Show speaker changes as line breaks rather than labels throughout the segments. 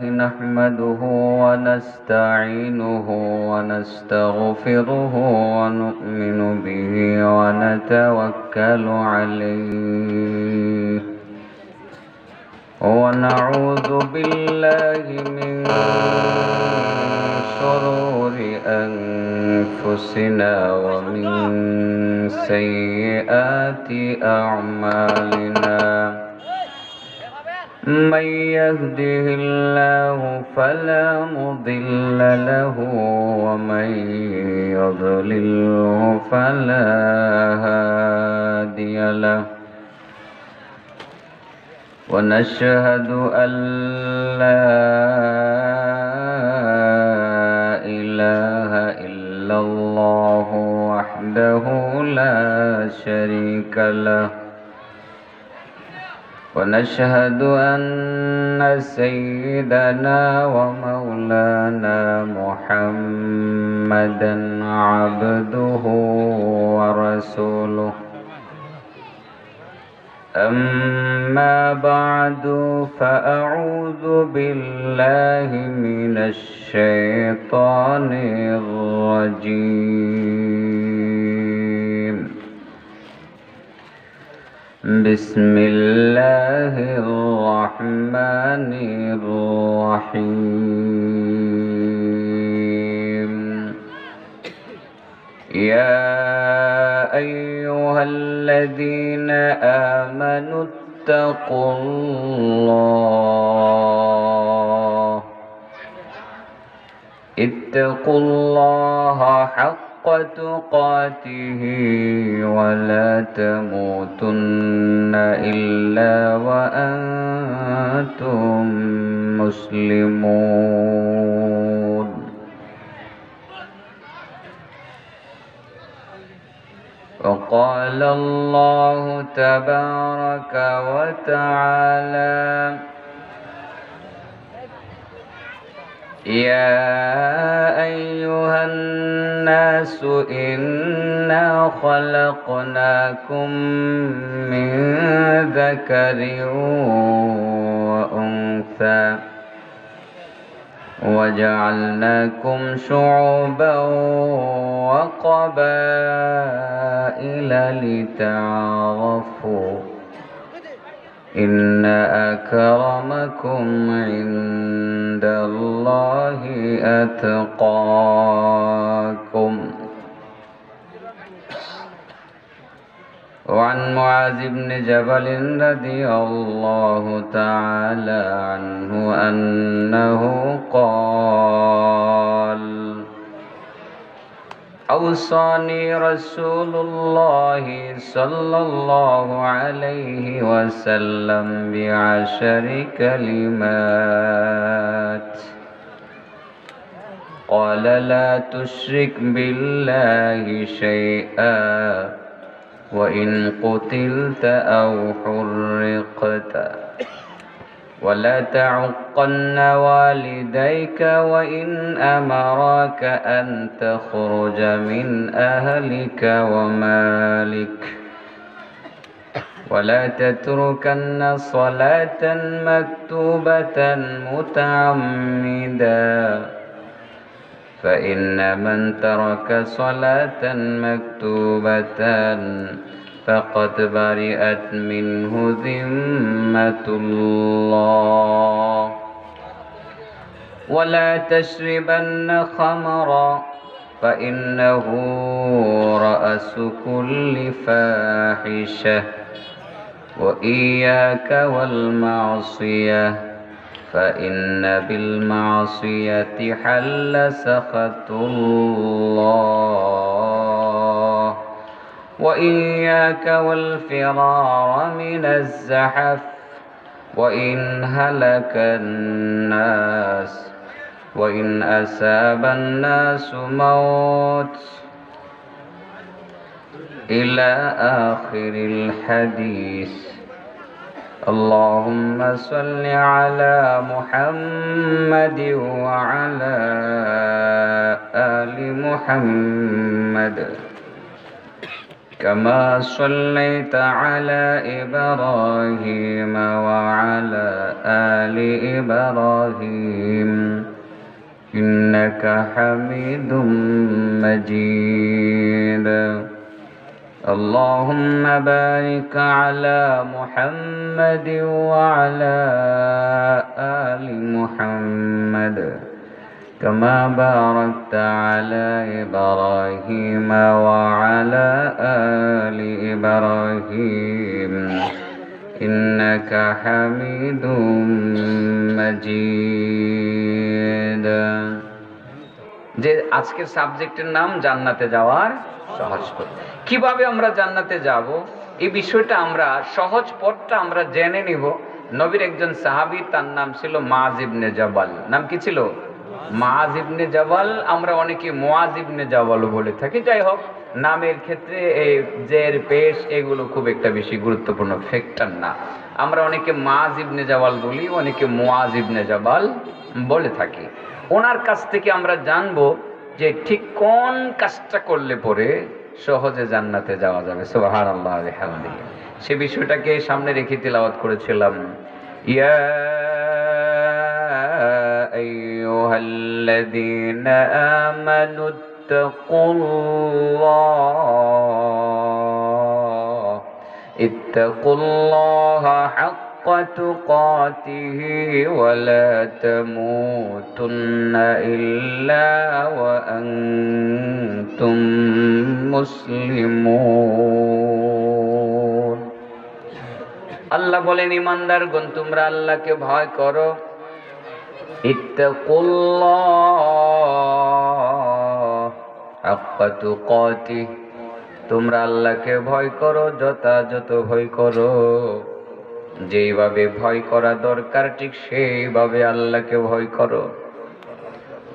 نحمده ونستعينه ونستغفره ونؤمن به ونتوكل عليه ونعوذ بالله من شرور أنفسنا ومن سيئات أعمالنا من يهده الله فلا مضل له ومن يضلله فلا هادي له ونشهد أن لا إله إلا الله وحده لا شريك له ونشهد أن سيدنا ومولانا محمدا عبده ورسوله أما بعد فأعوذ بالله من الشيطان الرجيم بسم الله الرحمن الرحيم يا أيها الذين آمنوا اتقوا الله حق تقاته ولا تموتن إلا وأنتم مسلمون وقال الله تبارك وتعالى يا أيها الناس إنا خلقناكم من ذكر وأنثى وجعلناكم شعوبا وقبائل لتعارفوا إن أكرمكم عند الله أتقاكم وعن معاذ بن جبل رضي الله تعالى عنه أنه قال أوصاني رسول الله صلى الله عليه وسلم ب10 كلمات قال لا تشرك بالله شيئا وإن قتلت أو حرقت ولا تعقن والديك وإن أمراك أن تخرج من أهلك ومالك ولا تتركن صلاة مكتوبة متعمدا فإن من ترك صلاة مكتوبة فقد برئت منه ذمة الله ولا تشربن خمرا فإنه رأس كل فاحشة وإياك والمعصية فإن بالمعصية حل سخط الله وإياك والفرار من الزحف وإن هلك الناس وإن أصاب الناس موت إلى آخر الحديث. اللهم صل على محمد وعلى آل محمد كما صليت على إبراهيم وعلى آل إبراهيم إنك حميد مجيد اللهم بارك على محمد وعلى آل محمد كما باركت على إبراهيم وعلى آل إبراهيم إنك حميد مجيد যে আজকের সাবজেক্টের নাম জান্নাতে যাওয়ার সহজ পথ। কিভাবে আমরা জান্নাতে যাব এই বিষয়টা আমরা সহজ পথটা আমরা জেনে নিব। নবীর একজন সাহাবী, তার নাম ছিল মুআয ইবনে জাবাল। নাম কি ছিল? মুআয ইবনে জাবাল। আমরা অনেকে মুআয ইবনে জাবালও বলে থাকি। যাই হোক, নামের ক্ষেত্রে এই জের পেশ এগুলো খুব একটা বেশি গুরুত্বপূর্ণ ফ্যাক্টর না। আমরা অনেকে মুআয ইবনে জাবাল বলি, অনেকে মুআয ইবনে জাবাল বলে থাকি। ওনার কাছ থেকে আমরা জানবো যে ঠিক কোন কাজটা করলে পরে সহজে জান্নাতে যাওয়া যাবে। সুবহানাল্লাহ ওয়া বিহামদিহি। সে বিষয়টাকে সামনে রেখে তিলাওয়াত করেছিলাম। ইয়া আইয়ুহাল্লাযীনা আমানুত্তাকুল্লাহ ইত্তাকুল্লাহা হাক্কা তুকাতিহি ওয়া লা তামুতুন্না ইল্লা ওয়া আনতুম মুসলিমুন। আল্লাহ বলেন, ঈমানদারগণ তোমরা আল্লাহকে ভয় করো। ইত্তাকুল্লাহ হাক্কা তুকাতিহ, তোমরা আল্লাহকে ভয় করো, যথাযথ ভয় করো। যেইভাবে ভয় করা দরকার ঠিক সেইভাবে আল্লাহকে ভয় করো।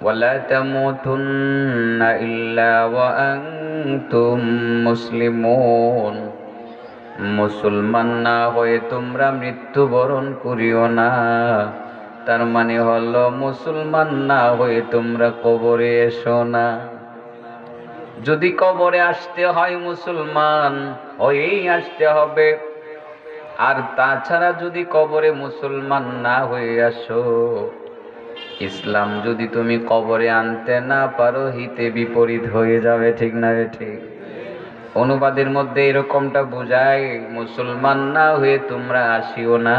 ওয়ালা তামুতুন্না ইল্লা ওয়া আনতুম মুসলিমুন, মুসলমান না হয়ে তোমরা মৃত্যুবরণ করিও না। তার মানে হলো মুসলমান না হয়ে তোমরা কবরে এসো না। যদি কবরে আসতে হয় মুসলমান হয়েই আসতে হবে, আর তাছাড়া যদি কবরে মুসলমান না হয়ে আসো, ইসলাম যদি তুমি কবরে আনতে না পারো, হিতে বিপরীত হয়ে যাবে। ঠিক না? ঠিক। অনুবাদের মধ্যে এরকমটা বোঝায়, মুসলমান না হয়ে তোমরা আসিও না।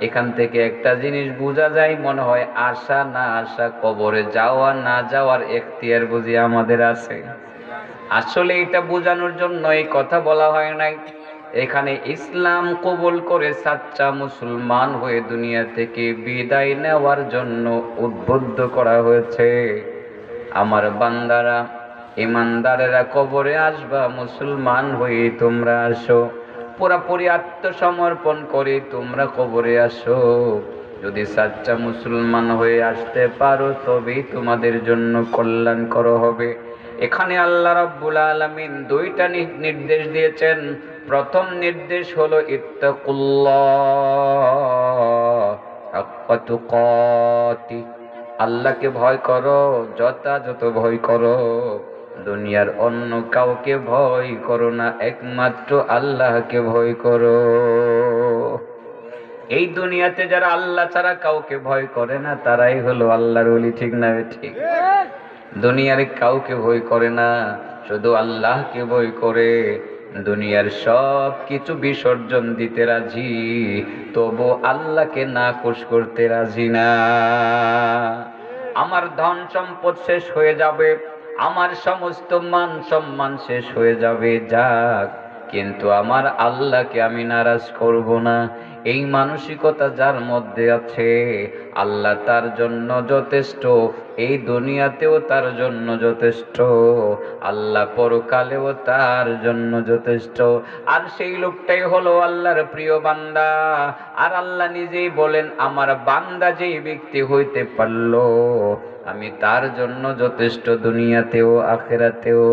এখান থেকে একটা জিনিস বোঝা যায়, মনে হয় আসা না আসা, কবরে যাওয়া না যাওয়ার এখতিয়ার বুঝি আমাদের আছে। আসলে এটা বোঝানোর জন্য এই কথা বলা হয় নাই। এখানে ইসলাম কবুল করে সাচ্চা মুসলমান হয়ে দুনিয়া থেকে বিদায় নেওয়ার জন্য উদ্বুদ্ধ করা হয়েছে। আমার বান্দারা, ইমানদারেরা কবরে আসবা, মুসলমান হয়ে তোমরা আসো। পুরাপুরি আত্মসমর্পণ করে তোমরা কবরে আসো। যদি সাচ্চা মুসলমান হয়ে আসতে পারো তবেই তোমাদের জন্য কল্যাণকর হবে। এখানে আল্লাহ রাব্বুল আলামিন দুইটা নির্দেশ দিয়েছেন। প্রথম নির্দেশ হলো ইত্তাকুল্লাহ হাক্কা তুকাতিহ, আল্লাহকে ভয় করো, যথাযথ ভয় করো। দুনিয়ার অন্য কাউকে ভয় করো না, একমাত্র আল্লাহকে ভয় করো। এই দুনিয়াতে যারা আল্লাহ ছাড়া কাউকে ভয় করে না তারাই হলো আল্লাহর ওলি। ঠিক না? ঠিক। দুনিয়ার কাউকে ভয় করে না, শুধু আল্লাহকে ভয় করে। দুনিয়ার সব কিছু বিসর্জন দিতে রাজি, তবু আল্লাহকে নাকশ করতে রাজি না। আমার ধন সম্পদ শেষ হয়ে যাবে, আমার সমস্ত মান সম্মান শেষ হয়ে যাবে, যাক, কিন্তু আমার আল্লাহকে আমি নারাজ করব না। এই মানসিকতা যার মধ্যে আছে, আল্লাহ তার জন্য যথেষ্ট। এই দুনিয়াতেও তার জন্য যথেষ্ট, আল্লাহ পরকালেও তার জন্য যথেষ্ট। আর সেই লোকটাই হলো আল্লাহর প্রিয় বান্দা। আর আল্লাহ নিজেই বলেন, আমার বান্দা যেই ব্যক্তি হইতে পারলো আমি তার জন্য যথেষ্ট দুনিয়াতেও আখিরাতেও।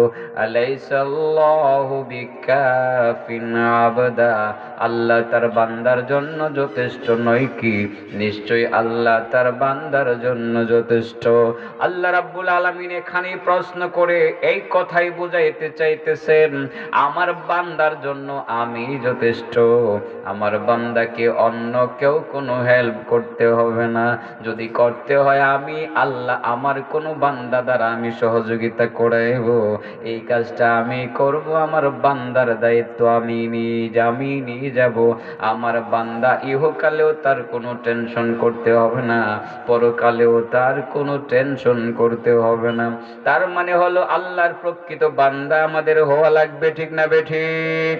আলাইসাল্লাহু বিকাফিন আবদা, আল্লাহ তার বান্দার জন্য যথেষ্ট নয় কি? নিশ্চয়ই আল্লাহ তার বান্দার জন্য যথেষ্ট। আল্লাহ রাব্বুল আলামিন এখানে প্রশ্ন করে এই কথাই বুঝাইতে চাইতেছেন, আমার বান্দার জন্য আমি যথেষ্ট। আমার বান্দাকে অন্য কেউ কোনো হেল্প করতে হবে না। যদি করতে হয় আমি আল্লাহ আমার কোনো বান্দা দ্বারা আমি সহযোগিতা করাইব, এই কাজটা আমি করব। আমার বান্দার দায়িত্ব আমি নিয়ে যাব। আমার বান্দা ইহকালেও তার কোনো টেনশন করতে হবে না, পরকালেও তার কোনো টেনশন করতে হবে না। তার মানে হলো আল্লাহর প্রকৃত বান্দা আমাদের হওয়া লাগবে, ঠিক না বেঠিক?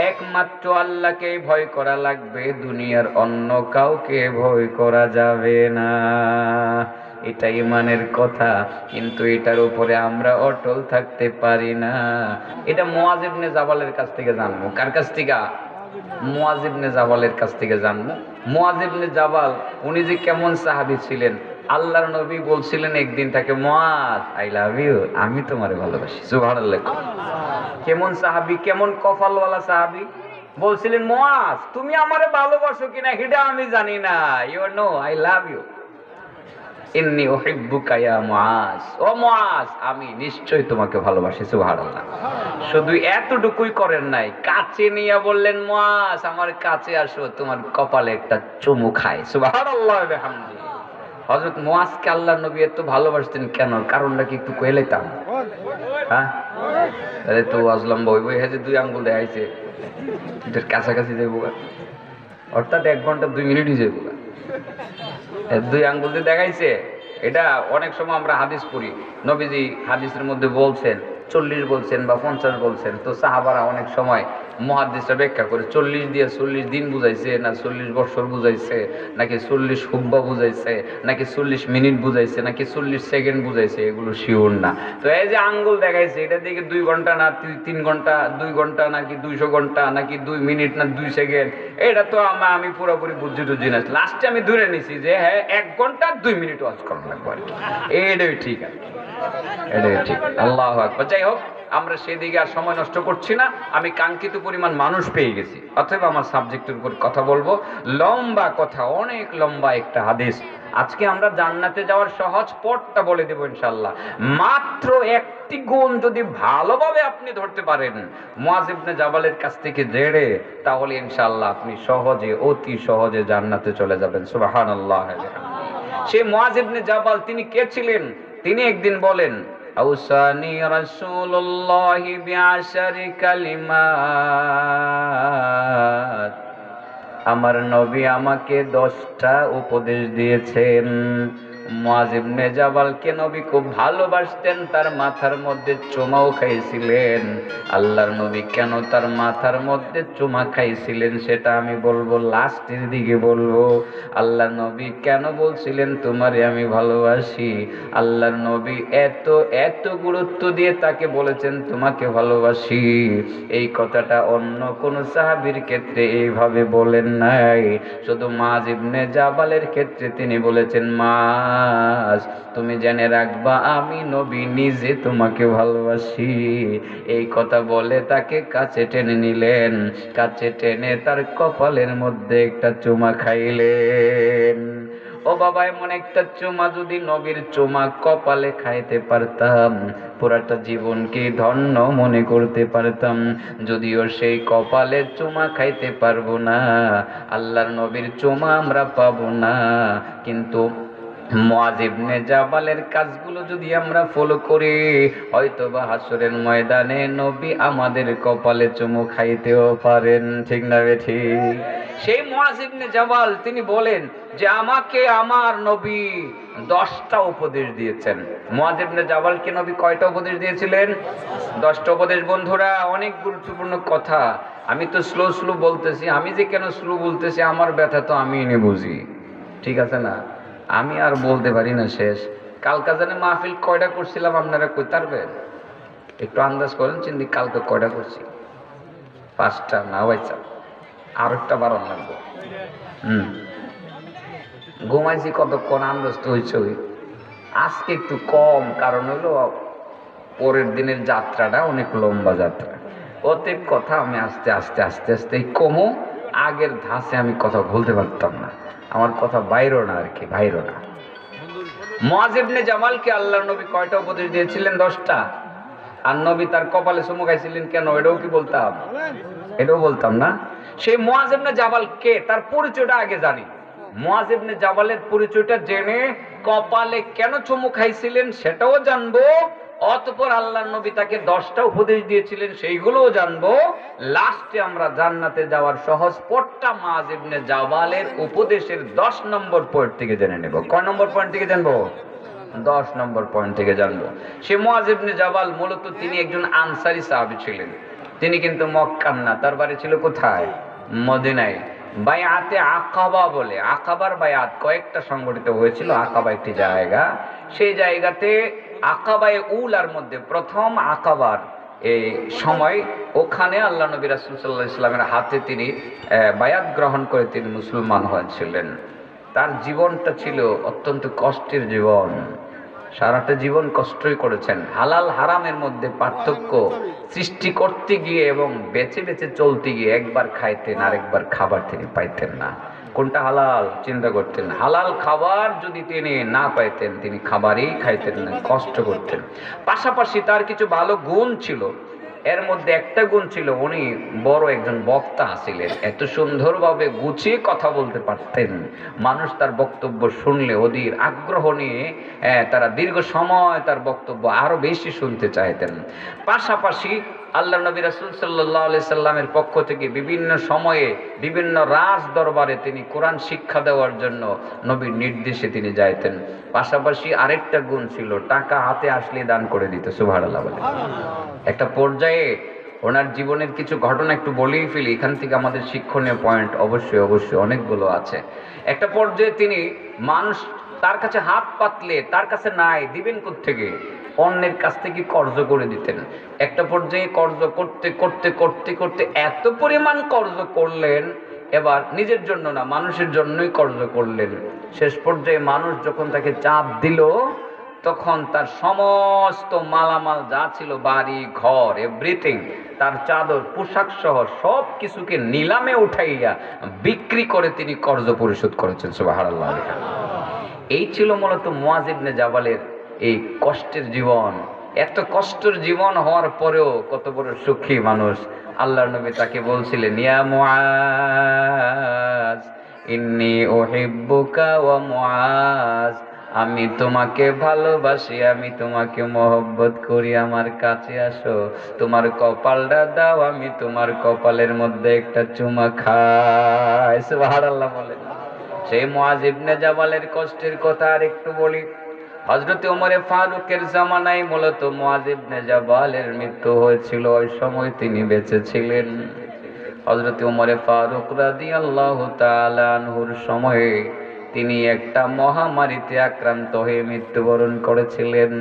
একমাত্র আল্লাহকে ভয় করা লাগবে, দুনিয়ার অন্য কাউকে ভয় করা যাবে না। এটা ইমানের কথা, কিন্তু এটার উপরে আমরা অটল থাকতে পারি না। এটা মুআয ইবনে জাবালের কাছ থেকে জানবো। কার কাছ থেকে? মুআয ইবনে জাবালের কাছ থেকে জানবো। মুআয ইবনে জাবাল উনি যে কেমন সাহাবী ছিলেন, আল্লাহর নবী বলছিলেন একদিন তাকে, মুআয আই লাভ ইউ, আমি তোমারে ভালোবাসি। সুবহানাল্লাহ। কেমন সাহাবী, কেমন কপালওয়ালা সাহাবী। বলছিলেন, মুআয তুমি আমারে ভালোবাসো কিনা এটা আমি জানি না, you know I love you, ইন্নী উহিব্বুকা ইয়া মুআয। ও মুআয, আমি নিশ্চয়ই তোমাকে ভালোবাসি। সুবহানাল্লাহ। শুধু এতটুকুই করেন নাই, কাছে নিয়ে বললেন, মুআয আমার কাছে আসো, তোমার কপালে একটা চুমু খাই। সুবহানাল্লাহ ওয়া বিহামদিহি। হযরত মুআযকে আল্লাহর নবী এত ভালোবাসতেন কেন? কারণটা কি একটু কইলে তাম? হ্যাঁ, আরে তো আজলাম বই বই হেজে দুই আঙ্গুল দেখাইছে, এটার কাছাকাছি যাইব, অর্থাৎ 1 ঘন্টা 2 মিনিটই যাইব। দুই আঙ্গুল দিয়ে দেখাইছে। এটা অনেক সময় আমরা হাদিস পড়ি, নবীজি হাদিসের মধ্যে বলছেন 40 বলছেন বা 50 বলছেন, তো সাহাবারা অনেক সময় মুহাদ্দিসরা ব্যাখ্যা করে 40 দিয়ে 40 দিন বুঝাইছে, না 40 বছর বুঝাইছে, নাকি 40 হুব্বা বুঝাইছে, নাকি 40 মিনিট বুঝাইছে, নাকি 40 সেকেন্ড বুঝাইছে, এগুলো শিওর না। তো এই যে আঙ্গুল দেখাইছে, এটা দেখে 2 ঘন্টা না 3 ঘন্টা, 2 ঘন্টা নাকি 200 ঘন্টা, নাকি 2 মিনিট না 2 সেকেন্ড, এটা তো আমি পুরোপুরি বুঝি না। লাস্টে আমি ধরে নিছি যে হ্যাঁ 1 ঘন্টা 2 মিনিট ওয়াজ করা লাগবে আর কি। এটাই ঠিক আছে, এটাই ঠিক। আল্লাহু আকবার। যাই হোক, আমরা সেদিকে আর সময় নষ্ট করছি না। আমি কাঙ্ক্ষিত পরিমাণ মানুষ পেয়ে গেছি, অথবা আমার সাবজেক্টের উপর কথা বলবো। লম্বা কথা, অনেক লম্বা একটা হাদিস। আজকে আমরা জান্নাতে যাওয়ার সহজ পথটা বলে দেব ইনশাআল্লাহ। মাত্র একটি গুণ যদি ভালোভাবে আপনি ধরতে পারেন মুআয ইবনে জাবালের কাছ থেকে জেনে, তাহলে ইনশাআল্লাহ আপনি সহজে, অতি সহজে জান্নাতে চলে যাবেন। সুবহানাল্লাহ। সেই মুআয ইবনে জাবাল তিনি কে ছিলেন? তিনি একদিন বলেন, আউসানি রাসূলুল্লাহ বিআশারি কালিমাত, আমার নবী আমাকে 10টা উপদেশ দিয়েছেন। মুআয ইবনে জাবালকে নবী খুব ভালোবাসতেন, তার মাথার মধ্যে চুমাও খাইছিলেন। আল্লাহর নবী কেন তার মাথার মধ্যে চুমা খাইছিলেন সেটা আমি বলবো, লাস্টের দিকে বলবো। আল্লাহর নবী কেন বলছিলেন তোমারে আমি ভালোবাসি? আল্লাহর নবী এত গুরুত্ব দিয়ে তাকে বলেছেন তোমাকে ভালোবাসি। এই কথাটা অন্য কোন সাহাবীর ক্ষেত্রে এইভাবে বলেন নাই, শুধু মুআয ইবনে জাবালের ক্ষেত্রে তিনি বলেছেন, মুআয তুমি জেনে রাখবা আমি নবী নিজে তোমাকে ভালোবাসি। এই কথা বলে তাকে কাছে টেনে নিলেন, কাছে টেনে তার কপালের মধ্যে একটা চুমা খাইলেন। ও বাবা, এমন একটা চুমা যদি নবীর চুমা কপালে খাইতে পারতাম, পুরাটা জীবনকে ধন্য মনে করতে পারতাম। যদিও সেই কপালের চুমা খাইতে পারবো না, আল্লাহর নবীর চুমা আমরা পাবো না, কিন্তু মুআয ইবনে জাবালের কাজগুলো যদি আমরা ফলো করি, হয়তোবা হাসরের ময়দানে নবী আমাদের কপালে চুমু খাইতেও পারেন। ঠিক না ঠিক? সেই মুআয ইবনে জাবাল তিনি বলেন যে আমাকে আমার নবী 10টা উপদেশ দিয়েছেন। মুআয ইবনে জাবালকে নবী কয়টা উপদেশ দিয়েছিলেন? 10টা উপদেশ। বন্ধুরা, অনেক গুরুত্বপূর্ণ কথা। আমি তো স্লো বলতেছি। আমি যে কেন স্লো বলতেছি, আমার ব্যথা তো আমি এনে বুঝি, ঠিক আছে না? আমি আর বলতে পারি না শেষ। কালকা জানে মাহফিল কয়টা করছিলাম আপনারা কইতে পারবেন? একটু আন্দাজ করেন, চিন্তি কালকে কয়টা করছি? 5টা না ভাইছা, আরেকটা বাড়ান লাগবো। ঘুমাইছি কতক্ষণ, আন্দাজ তো হয়েছে। আজকে একটু কম, কারণ হলো পরের দিনের যাত্রাটা অনেক লম্বা যাত্রা। অতএব কথা আমি আস্তে আস্তে আস্তে আস্তে কমো, আগের ধাঁচে আমি কথা বলতে পারতাম না, আমার কথা বাইরো না আর কি, বাইরো না। মুআয ইবনে জামালকে আল্লাহর নবী কয়টা উপদেশ দিয়েছিলেন? 10টা। আর নবী তার কপালে চুমু খাইছিলেন কেন? এটাও কি বলতাম? এটাও বলতাম না। সেই মুআয ইবনে জামাল কে, তার পরিচয়টা আগে জানি। মুআয ইবনে জামালের পরিচয়টা জেনে কপালে কেন চুমু খাইছিলেন সেটাও জানবো। অতঃপর আল্লাহর নবী তাকে 10টা উপদেশ দিয়েছিলেন সেইগুলোও জানবো। লাস্টে আমরা জান্নাতে যাওয়ার সহজ পথটা মুআয ইবনে জামালের উপদেশের 10 নম্বর পয়েন্ট থেকে জেনে নেব। কয় নম্বর পয়েন্ট থেকে জানবো? 10 নম্বর পয়েন্ট থেকে জানবো। সে মুআয ইবনে জামাল মূলত তিনি একজন আনসারী সাহাবী ছিলেন। তিনি কিন্তু মক্কার না, তার বাড়ি ছিল কোথায়? মদিনায়। বায়াতে আকাবা বলে, আকাবার বায়াত কয়েকটা সংগঠিত হয়েছিল। আকাবা একটি জায়গা, সেই জায়গাতে আকাবায়ে উলার মধ্যে প্রথম আকাবার এই সময় ওখানে আল্লাহ নবী রাসূল সাল্লাল্লাহু আলাইহি ওয়াসাল্লামের হাতে তিনি বায়াত গ্রহণ করে তিনি মুসলমান হয়েছিলেন। তার জীবনটা ছিল অত্যন্ত কষ্টের জীবন, সারাটা জীবন কষ্টই করেছেন। হালাল হারামের মধ্যে পার্থক্য সৃষ্টি করতে গিয়ে এবং বেছে বেছে চলতে গিয়ে একবার খাইতেন আরেকবার খাবার তিনি পাইতেন না। কোনটা হালাল চিন্তা করতেন, হালাল খাবার যদি তিনি না পাইতেন তিনি খাবারই খাইতেন না, কষ্ট করতেন। পাশাপাশি তার কিছু ভালো গুণ ছিল, এর মধ্যে একটা গুণ ছিল উনি বড় একজন বক্তা ছিলেন, এত সুন্দরভাবে গুছিয়ে কথা বলতে পারতেন। মানুষ তার বক্তব্য শুনলে অধীর আগ্রহ নিয়ে তারা দীর্ঘ সময় তার বক্তব্য আরো বেশি শুনতে চাইতেন। পাশাপাশি আল্লাহ নবী রাসূল সাল্লাল্লাহু আলাইহি সাল্লামের পক্ষ থেকে বিভিন্ন সময়ে বিভিন্ন রাজ দরবারে তিনি কোরআন শিক্ষা দেওয়ার জন্য নবীর নির্দেশে তিনি যাইতেন। পাশাপাশি আরেকটা গুণ ছিল, টাকা হাতে আসলে দান করে দিত। সুবহানাল্লাহ বলে। একটা পর্যায়ে ওনার জীবনের কিছু ঘটনা একটু বলেই ফেলি, এখান থেকে আমাদের শিক্ষণীয় পয়েন্ট অবশ্যই অবশ্যই অনেকগুলো আছে। একটা পর্যায়ে তিনি মানুষ তার কাছে হাত পাতলে তার কাছে নাই, দিবেন কোত্থেকে? অন্যের কাছ থেকে কর্জ করে দিতেন। একটা পর্যায়ে কর্জ করতে করতে করতে করতে এত পরিমাণ কর্জ করলেন, এবার নিজের জন্য না মানুষের জন্যই কর্জ করলেন। শেষ পর্যায়ে মানুষ যখন তাকে চাপ দিল, তখন তার সমস্ত মালামাল যা ছিল, বাড়ি ঘর এভরিথিং, তার চাদর পোশাক সহ সব কিছুকে নিলামে উঠাইয়া বিক্রি করে তিনি কর্জ পরিশোধ করেছেন। সুবহানাল্লাহ। এই ছিল মূলত মুআয ইবনে জাবালের এই কষ্টের জীবন। এত কষ্টের জীবন হওয়ার পরেও কত বড় সুখী মানুষ। আল্লাহর নবী তাকে বলছিলেন, ইয়া মুআজ ইন্নী উহিব্বুকা ওয়া মুআজ, আমি তোমাকে ভালোবাসি, আমি তোমাকে মহব্বত করি, আমার কাছে আসো, তোমার কপালটা দাও, আমি তোমার কপালের মধ্যে একটা চুমা খাই। সুবহানাল্লাহ বলেন। সেই মুআয ইবনে জাবালের কষ্টের কথা আর একটু বলি। হযরত ওমর ফারুকের জামানায় মূলত মুআয ইবনে জাবালের মৃত্যু হয়েছিল, ওই সময় তিনি বেঁচে ছিলেন। হযরত ওমর ফারুক রাদিয়াল্লাহু তাআলা আনহুর সময়ে তিনি একটা মহামারীতে আক্রান্ত হয়ে মৃত্যুবরণ করেছিলেন।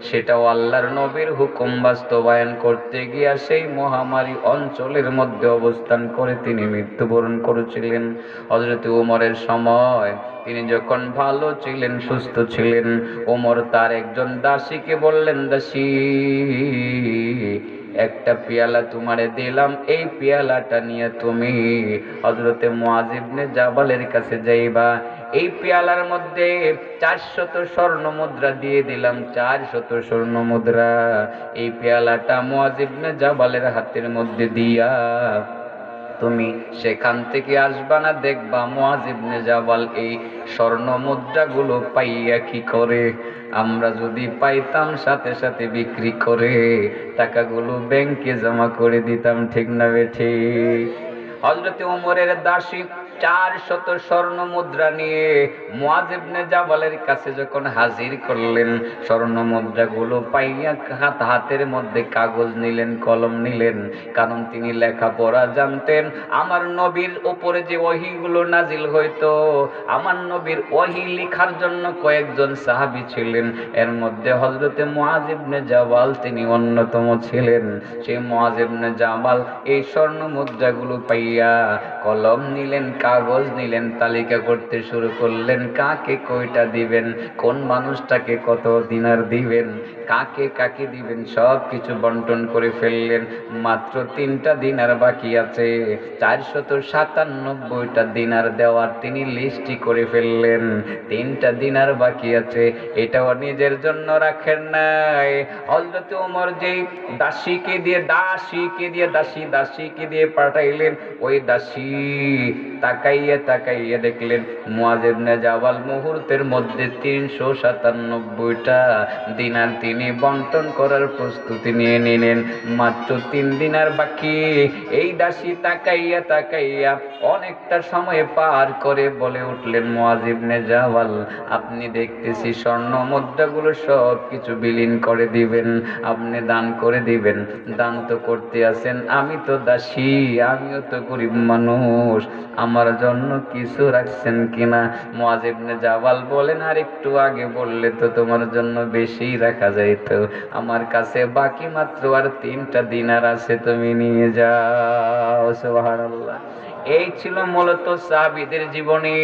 সেটাও আল্লাহর নবীর হুকুম বাস্তবায়ন করতে গিয়া সেই মহামারী অঞ্চলের মধ্যে অবস্থান করে তিনি মৃত্যুবরণ করেছিলেন। হযরত ওমরের সময় তিনি যখন ভালো ছিলেন, সুস্থ ছিলেন, ওমর তার একজন দাসীকে বললেন, দাসী, একটা পেয়ালা তোমারে দিলাম, এই পেয়ালাটা নিয়ে তুমি হযরতে মুআয ইবনে জাবালের কাছে যাইবা। এই পেয়ালার মধ্যে 400 স্বর্ণ মুদ্রা দিয়ে দিলাম, 400 স্বর্ণ মুদ্রা। এই পেয়ালাটা মুআয ইবনে জাবালের হাতের মধ্যে দিয়া তুমি সেখান থেকে আসবা না, দেখবা মুআয ইবনে জাবাল এই স্বর্ণ মুদ্রাগুলো পাইয়া কি করে। আমরা যদি পাইতাম সাথে সাথে বিক্রি করে টাকাগুলো ব্যাংকে জমা করে দিতাম, ঠিক না বেঠিক? হযরত ওমরের দাসী 400 স্বর্ণ মুদ্রা নিয়ে মুআয ইবনে জাবালের কাছে যখন হাজির করলেন, স্বর্ণ মুদ্রাগুলো পাইয়া হাতের মধ্যে কাগজ নিলেন, কলম নিলেন, কারণ তিনি লেখাপড়া জানতেন। আমার নবীর উপরে যে ওহীগুলো নাজিল হইতো, আমার নবীর ওহী লেখার জন্য কয়েকজন সাহাবী ছিলেন, এর মধ্যে হযরতে মুআয ইবনে জাবাল তিনি অন্যতম ছিলেন। সেই মুআয ইবনে জাবাল এই স্বর্ণ মুদ্রাগুলো পাইয়া কলম নিলেন, কাগজ নিলেন, তালিকা করতে শুরু করলেন, কাকে কয়টা দিবেন, কোন মানুষটাকে কত দিনার দিবেন, কাকে কাকে দিবেন, সব কিছু বন্টন করে ফেললেন। মাত্র 3টা দিনার বাকি আছে, 497টা দিনার দেওয়ার তিনি লিস্টই করে ফেললেন। 3টা দিনার বাকি আছে, এটাও নিজের জন্য রাখেন নাই। হযরত ওমর যেই দাসীকে দিয়ে পাঠাইলেন, ওই দাসী তাকাইয়া দেখলেন মুয়াজ ইবনে জাবাল মুহূর্তের মধ্যে 397টা দিনার তিনি বন্টন করার প্রস্তুতি নিয়ে নিলেন। মাত্র 3 দিনার বাকি। এই দাসী তাকাইয়া অনেকটা সময় পার করে বলে উঠলেন, মুয়াজ ইবনে জাবাল, আপনি দেখতেছি স্বর্ণ মুদ্রাগুলো সব কিছু বিলীন করে দিবেন, আপনি দান করে দিবেন। দান তো করতে আছেন, আমি তো দাসী, আমিও তো গরিব মানুষ, আমার জন্য কিছু রাখছেন কিনা? মুয়াজ ইবনে জাবাল বলেন, আর একটু আগে বললে তো তোমার জন্য বেশি রাখা যাইতো, আমার কাছে বাকি মাত্র আর 3টা দিনার আছে, তুমি নিয়ে যাও। সুবহানাল্লাহ। এই ছিল মূলত সাহাবীদের জীবনী।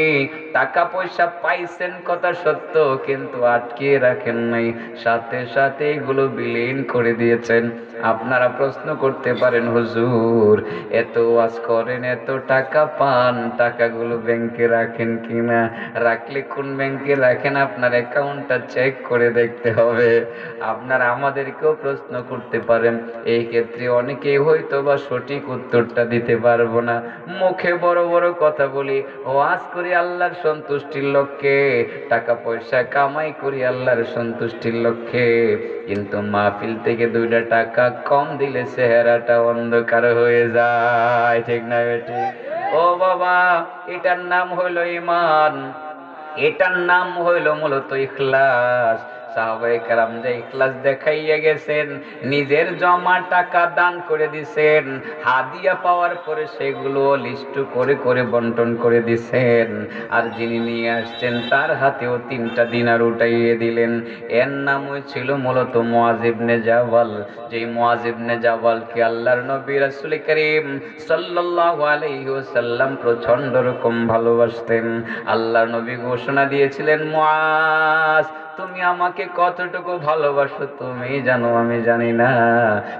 টাকা পয়সা পাইছেন কথা সত্য, কিন্তু আটকে রাখেন নাই, সাথে সাথে এগুলো বিলীন করে দিয়েছেন। আপনারা প্রশ্ন করতে পারেন, হুজুর এত ওয়াজ করেন, এত টাকা পান, টাকাগুলো ব্যাংকে রাখেন কিনা? রাখলে কোন ব্যাংকে রাখেন আপনার অ্যাকাউন্টটা চেক করে দেখতে হবে। আপনারা আমাদেরকেও প্রশ্ন করতে পারেন, এই ক্ষেত্রে অনেকেই হয়তো বা সঠিক উত্তরটা দিতে পারবো না। মুখে বড় বড় কথা বলি, ওয়াজ করি আল্লাহর সন্তুষ্টির লক্ষ্যে, টাকা পয়সা কামাই করি আল্লাহর সন্তুষ্টির লক্ষ্যে, কিন্তু মাহফিল থেকে 2টা টাকা কম দিলে চেহারাটা অন্ধকার হয়ে যায়। ঠিক না বেটি? ও বাবা, এটার নাম হইল ঈমান, এটার নাম হইল মূলত ইখলাস। সাহাবায়ে কেরাম যে ইখলাস দেখাইয়া গেছেন, নিজের জমা টাকা দান করে দিছেন, হাদিয়া পাওয়ার পরে সেগুলো লিস্ট করে করে বন্টন করে দিছেন, আর যিনি নিয়ে আসছেন তার হাতেও 3টা দিনার উঠাইয়ে দিলেন। এর নাম ছিল মূলত মুয়াজ ইবনে জাবাল। যেই মুয়াজ ইবনে জাবালকে আল্লাহর নবী রাসূল করিম সাল্লাল্লাহু আলাইহি ওয়াসাল্লাম প্রচন্ড রকম ভালোবাসতেন। আল্লাহর নবী ঘোষণা দিয়েছিলেন, মুয়াজ তুমি আমাকে কতটুকু ভালোবাসো তুমি জানো, আমি জানি না,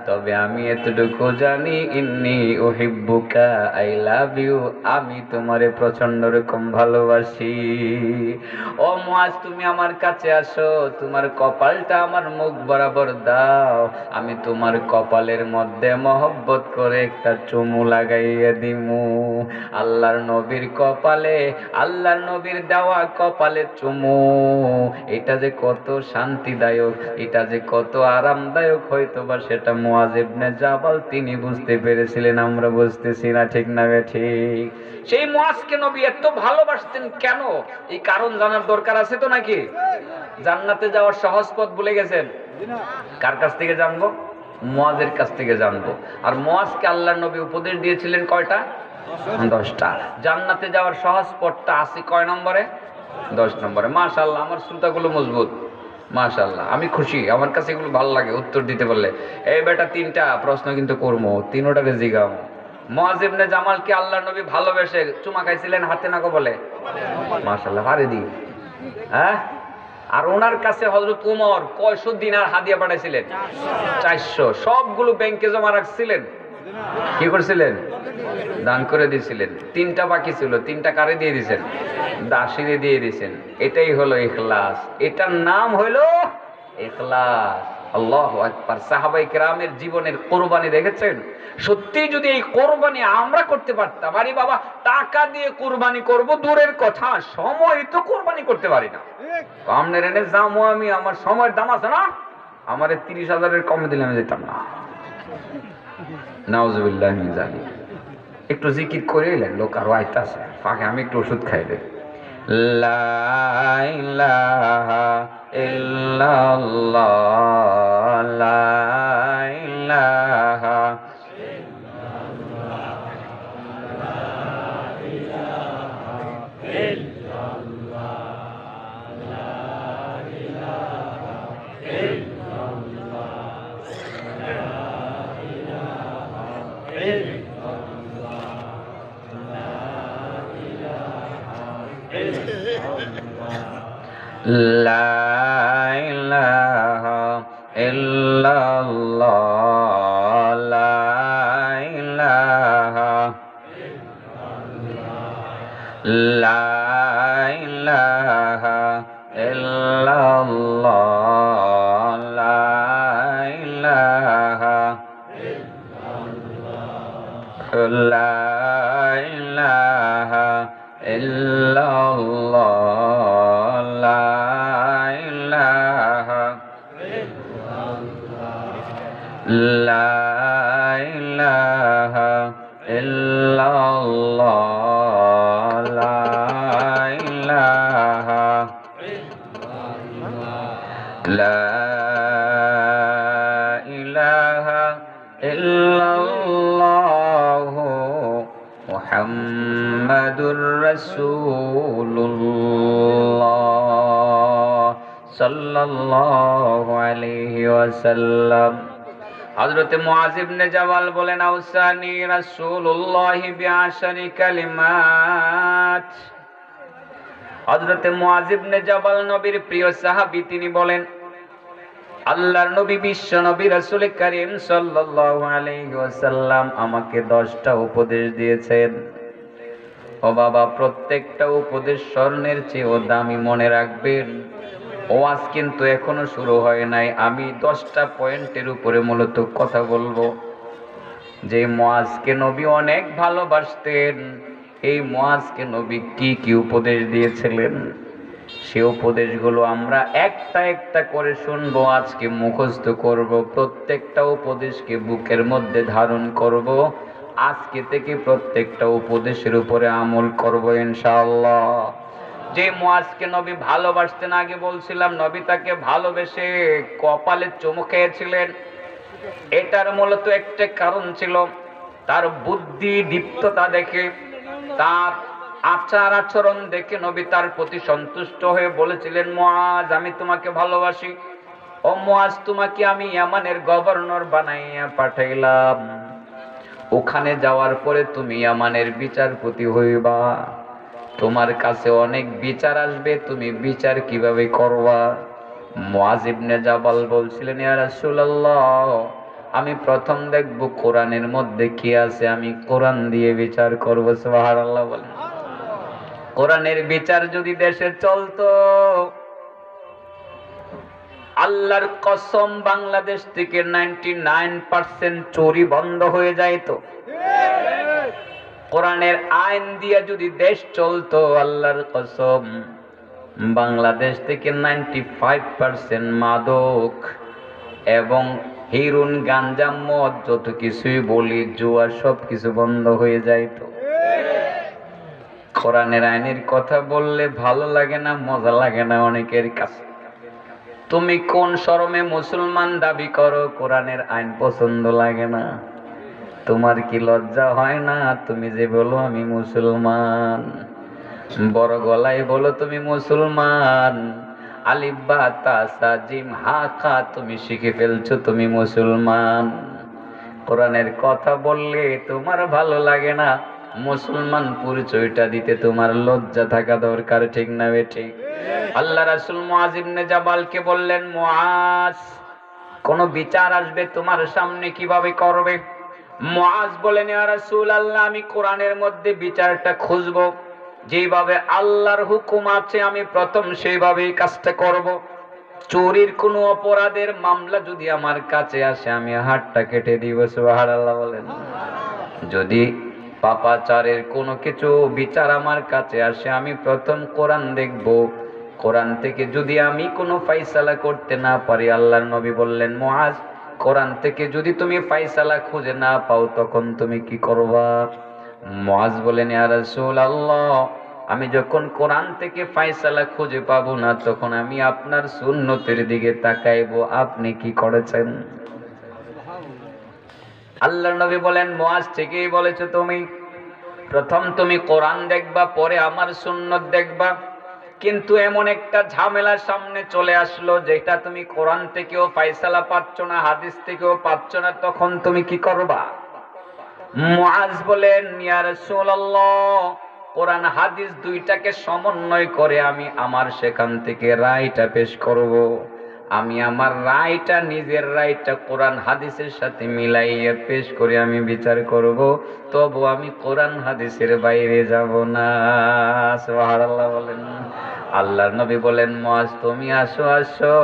তবে আমি এতটুকু জানি, ইন্নী উহিব্বুকা, আই লাভ ইউ, আমি তোমারে প্রচন্ড রকম ভালোবাসি। ও মুয়াজ তুমি আমার কাছে আসো, তোমার কপালটা আমার মুখ বরাবর দাও, আমি তোমার কপালের মধ্যে মহব্বত করে একটা চুমু লাগাইয়া দিমু। আল্লাহর নবীর কপালে, আল্লাহর নবীর দেওয়া কপালে চুমু, এটা যে কত শান্তিদায়ক, এটা যে কত আরামদায়ক, হয়তো বা সেটা মুয়াজ ইবনে জাবাল তিনি বুঝতে পেরেছিলেন, আমরা বুঝতেছি না। ঠিক না ঠিক? সেই মুয়াজকে নবী এত ভালোবাসতেন কেন, এই কারণ জানার দরকার আছে তো নাকি? জান্নাতে যাওয়ার সহজ পথ ভুলে গেছেন? কার কাছ থেকে জানবো? মুয়াজের কাছ থেকে জানবো। আর মুয়াজকে আল্লাহর নবী উপদেশ দিয়েছিলেন কয়টা? 10টা। জান্নাতে যাওয়ার সহজ পথটা আছে কয় নম্বরে? 10 নম্বরে। মাশাআল্লাহ, আমার শ্রোতাগুলো মজবুত, মাশাআল্লাহ, আমি খুশি, আমার কাছে এগুলো ভালো লাগে উত্তর দিতে বললে। এই বেটা 3টা প্রশ্ন কিন্তু করবো, 3টারে জিগাম। মুয়াজ ইবনে জামালকে আল্লাহর নবী ভালোবেসে চুমা খাইছিলেন হাতে না কপালে? মাশাআল্লাহ, ভারে দি। হ্যাঁ, আর ওনার কাছে হযরত ওমর কয়শো দিনার হাদিয়া পাঠাইছিলেন? 400। সবগুলো ব্যাংকে জমা রাখছিলেন, কি করছিলেন? দান করে দিয়েছিলেন। 3টা বাকি ছিল, 3টা কারে দিয়ে দিয়েছেন? দাসীরে দিয়ে দিয়েছেন। এটাই হলো ইখলাস, এটার নাম হলো ইখলাস। আল্লাহু আকবার। সাহাবায়ে কেরামের জীবনের কোরবানি দেখেছেন? সত্যি যদি এই কোরবানি আমরা করতে পারতাম, আরে বাবা টাকা দিয়ে কোরবানি করব দূরের কথা, সময় তো কোরবানি করতে পারি না। আমনের এনে যাবো আমি, আমার সময়ের দাম আছে না, আমারে 30,000-এর কমে দিলে আমি যেতাম না। নাউজুবিল্লাহি মিন যালিক। একটু জিকির করে এলেন, লোক আরো আইতাছে, ফাঁকে আমি একটু ওষুধ খাইলে। লা ইলাহা ইল্লাল্লাহ, লা ইলাহা লা ইলাহা ইল্লাল্লাহ লা ইলাহা লা ইলাহা ইল্লাল্লাহ লা ইলাহা লা ইলাহা ইল্লাল্লাহ লা ইলাহা লা ইলাহা ইল্লাল্লাহ লা ইলাহা লা ইলাহা ইল্লাল্লাহ মুহাম্মাদুর রাসূলুল্লাহ সাল্লাল্লাহু আলাইহি ওয়াসাল্লাম। হযরত মুআয ইবনে জাবাল বলেন, আউসানি রাসূলুল্লাহ বিআশারি কালিমাত। হযরত মুআয ইবনে জাবাল নবীর প্রিয় সাহাবী, তিনি বলেন, আল্লাহর নবী বিশ্ব নবী রাসূল করিম সাল্লাল্লাহু আলাইহি ওয়াসাল্লাম আমাকে 10টা উপদেশ দিয়েছেন। ও বাবা, প্রত্যেকটা উপদেশ স্বর্ণের চেয়েও দামি, মনে রাখবেন। ওয়াজ কিন্তু এখনো শুরু হয় নাই। আমি 10টা পয়েন্টের উপরে মূলত কথা বলবো। যে মুআযকে নবী অনেক ভালোবাসতেন, এই মুআযকে নবী কি কি উপদেশ দিয়েছিলেন, সে উপদেশগুলো আমরা একটা একটা করে শুনবো, আজকে মুখস্থ করব, প্রত্যেকটা উপদেশকে বুকের মধ্যে ধারণ করব। আজকে থেকে প্রত্যেকটা উপদেশের উপরে আমল করব ইনশাআল্লাহ। যে মুআযকে নবী ভালোবাসতেন, আগে বলছিলাম নবী তাকে ভালোবেসে কপালে চুমু খেয়েছিলেন। এটার মূলত একটা কারণ ছিল, তার বুদ্ধি দীপ্ততা দেখে, তার আচার আচরণ দেখে নবী তার প্রতি সন্তুষ্ট হয়ে বলেছিলেন, মুআয, আমি তোমাকে ভালোবাসি। ও মুআয, তোমাকে আমি ইয়ামানের গভর্নর বানাইয়া পাঠাইলাম। ওখানে যাওয়ার পরে তুমি ইয়ামানের বিচারপতি হইবা। তোমার কাছে অনেক বিচার আসবে, তুমি বিচার কিভাবে করবা? মুআয ইবনে জাবাল বলছিলেন, ইয়া রাসূলুল্লাহ, আমি প্রথম দেখব কোরআনের মধ্যে কি আছে, আমি কোরআন দিয়ে বিচার করব। সুবহানাল্লাহ বলেন। কোরআনের বিচার যদি দেশে চলতো, আল্লাহর কসম, বাংলাদেশ থেকে 99% চুরি বন্ধ হয়ে যাইতো। কোরআনের আইন দিয়ে যদি দেশ চলতো, আল্লাহর কসম, বাংলাদেশ থেকে 95% মাদক এবং হিরোইন, গাঞ্জা, মদ, যত কিছুই বলি, জুয়া, সব কিছু বন্ধ হয়ে যাইতো। কোরআনের আইনের কথা বললে ভালো লাগে না, মজা লাগে না অনেকের কাছে। তুমি কোন শরমে মুসলমান দাবি করো, কোরআনের আইন পছন্দ লাগে না? তোমার কি লজ্জা হয় না? তুমি যে বলো আমি মুসলমান, বড় গলায় বলো তুমি মুসলমান, আলিফ বা তা সা জিম হা খা তুমি শিখে ফেলছো তুমি মুসলমান। কোরআনের কথা বললে তোমার ভালো লাগে না, মুসলমান পরিচয়টা দিতে তোমার লজ্জা থাকা দরকার, ঠিক না বেঠিক? আল্লাহ রাসূল মুআয ইবনে জাবালকে বললেন, মুআয, কোন বিচার আসবে তোমার সামনে, কিভাবে করবে? মুআয বলেন, ইয়া রাসূলুল্লাহ, আমি কোরআনের মধ্যে বিচারটা খুঁজবো, যেভাবে আল্লাহর হুকুম আছে আমি প্রথম সেইভাবেই কাজটা করব। চোরের কোনো অপরাধের মামলা যদি আমার কাছে আসে, আমি হাতটা কেটে দিব। সুবহানাল্লাহ বলেন। যদি পাপাচারের কোনো কিছু বিচার আমার কাছে আসে, আমি প্রথম কোরআন দেখব। কোরআন থেকে যদি আমি কোনো ফায়সালা করতে না পারি, আল্লাহর নবী বললেন, মুআয, কোরআন থেকে যদি তুমি ফায়সালা খুঁজে না পাও, তখন তুমি কি করবা? মুআয বলেন, ইয়া রাসূলুল্লাহ, আমি যখন কোরআন থেকে ফায়সালা খুঁজে পাবো না, তখন আমি আপনার সুন্নতের দিকে তাকাইবো, আপনি কি করেছেন। আল্লাহর নবী বলেন, মুআয, ঠিকই বলেছো তুমি, প্রথম তুমি কোরআন দেখবা, পরে আমার সুন্নত দেখবা। কিন্তু এমন একটা ঝামেলা সামনে চলে আসলো, যেটা তুমি কোরআন থেকেও ফায়সালা পাচ্ছ না, হাদিস থেকেও পাচ্ছ না, তখন তুমি কি করবা? মুআয বলেন, ইয়া রাসূলুল্লাহ, কোরআন হাদিস দুইটাকে সমন্বয় করে আমি আমার সেখান থেকে রায়টা পেশ করব। আমি আমার রায়টা, নিজের রায়টা কোরআন হাদিসের সাথে মিলাইয়া পেশ করে আমি বিচার করব। তবু আমি কোরআন হাদিসের বাইরে যাব না। সুবহানাল্লাহ বলেন। আল্লাহর নবী বলেন, মুআজ তুমি আসো আসো,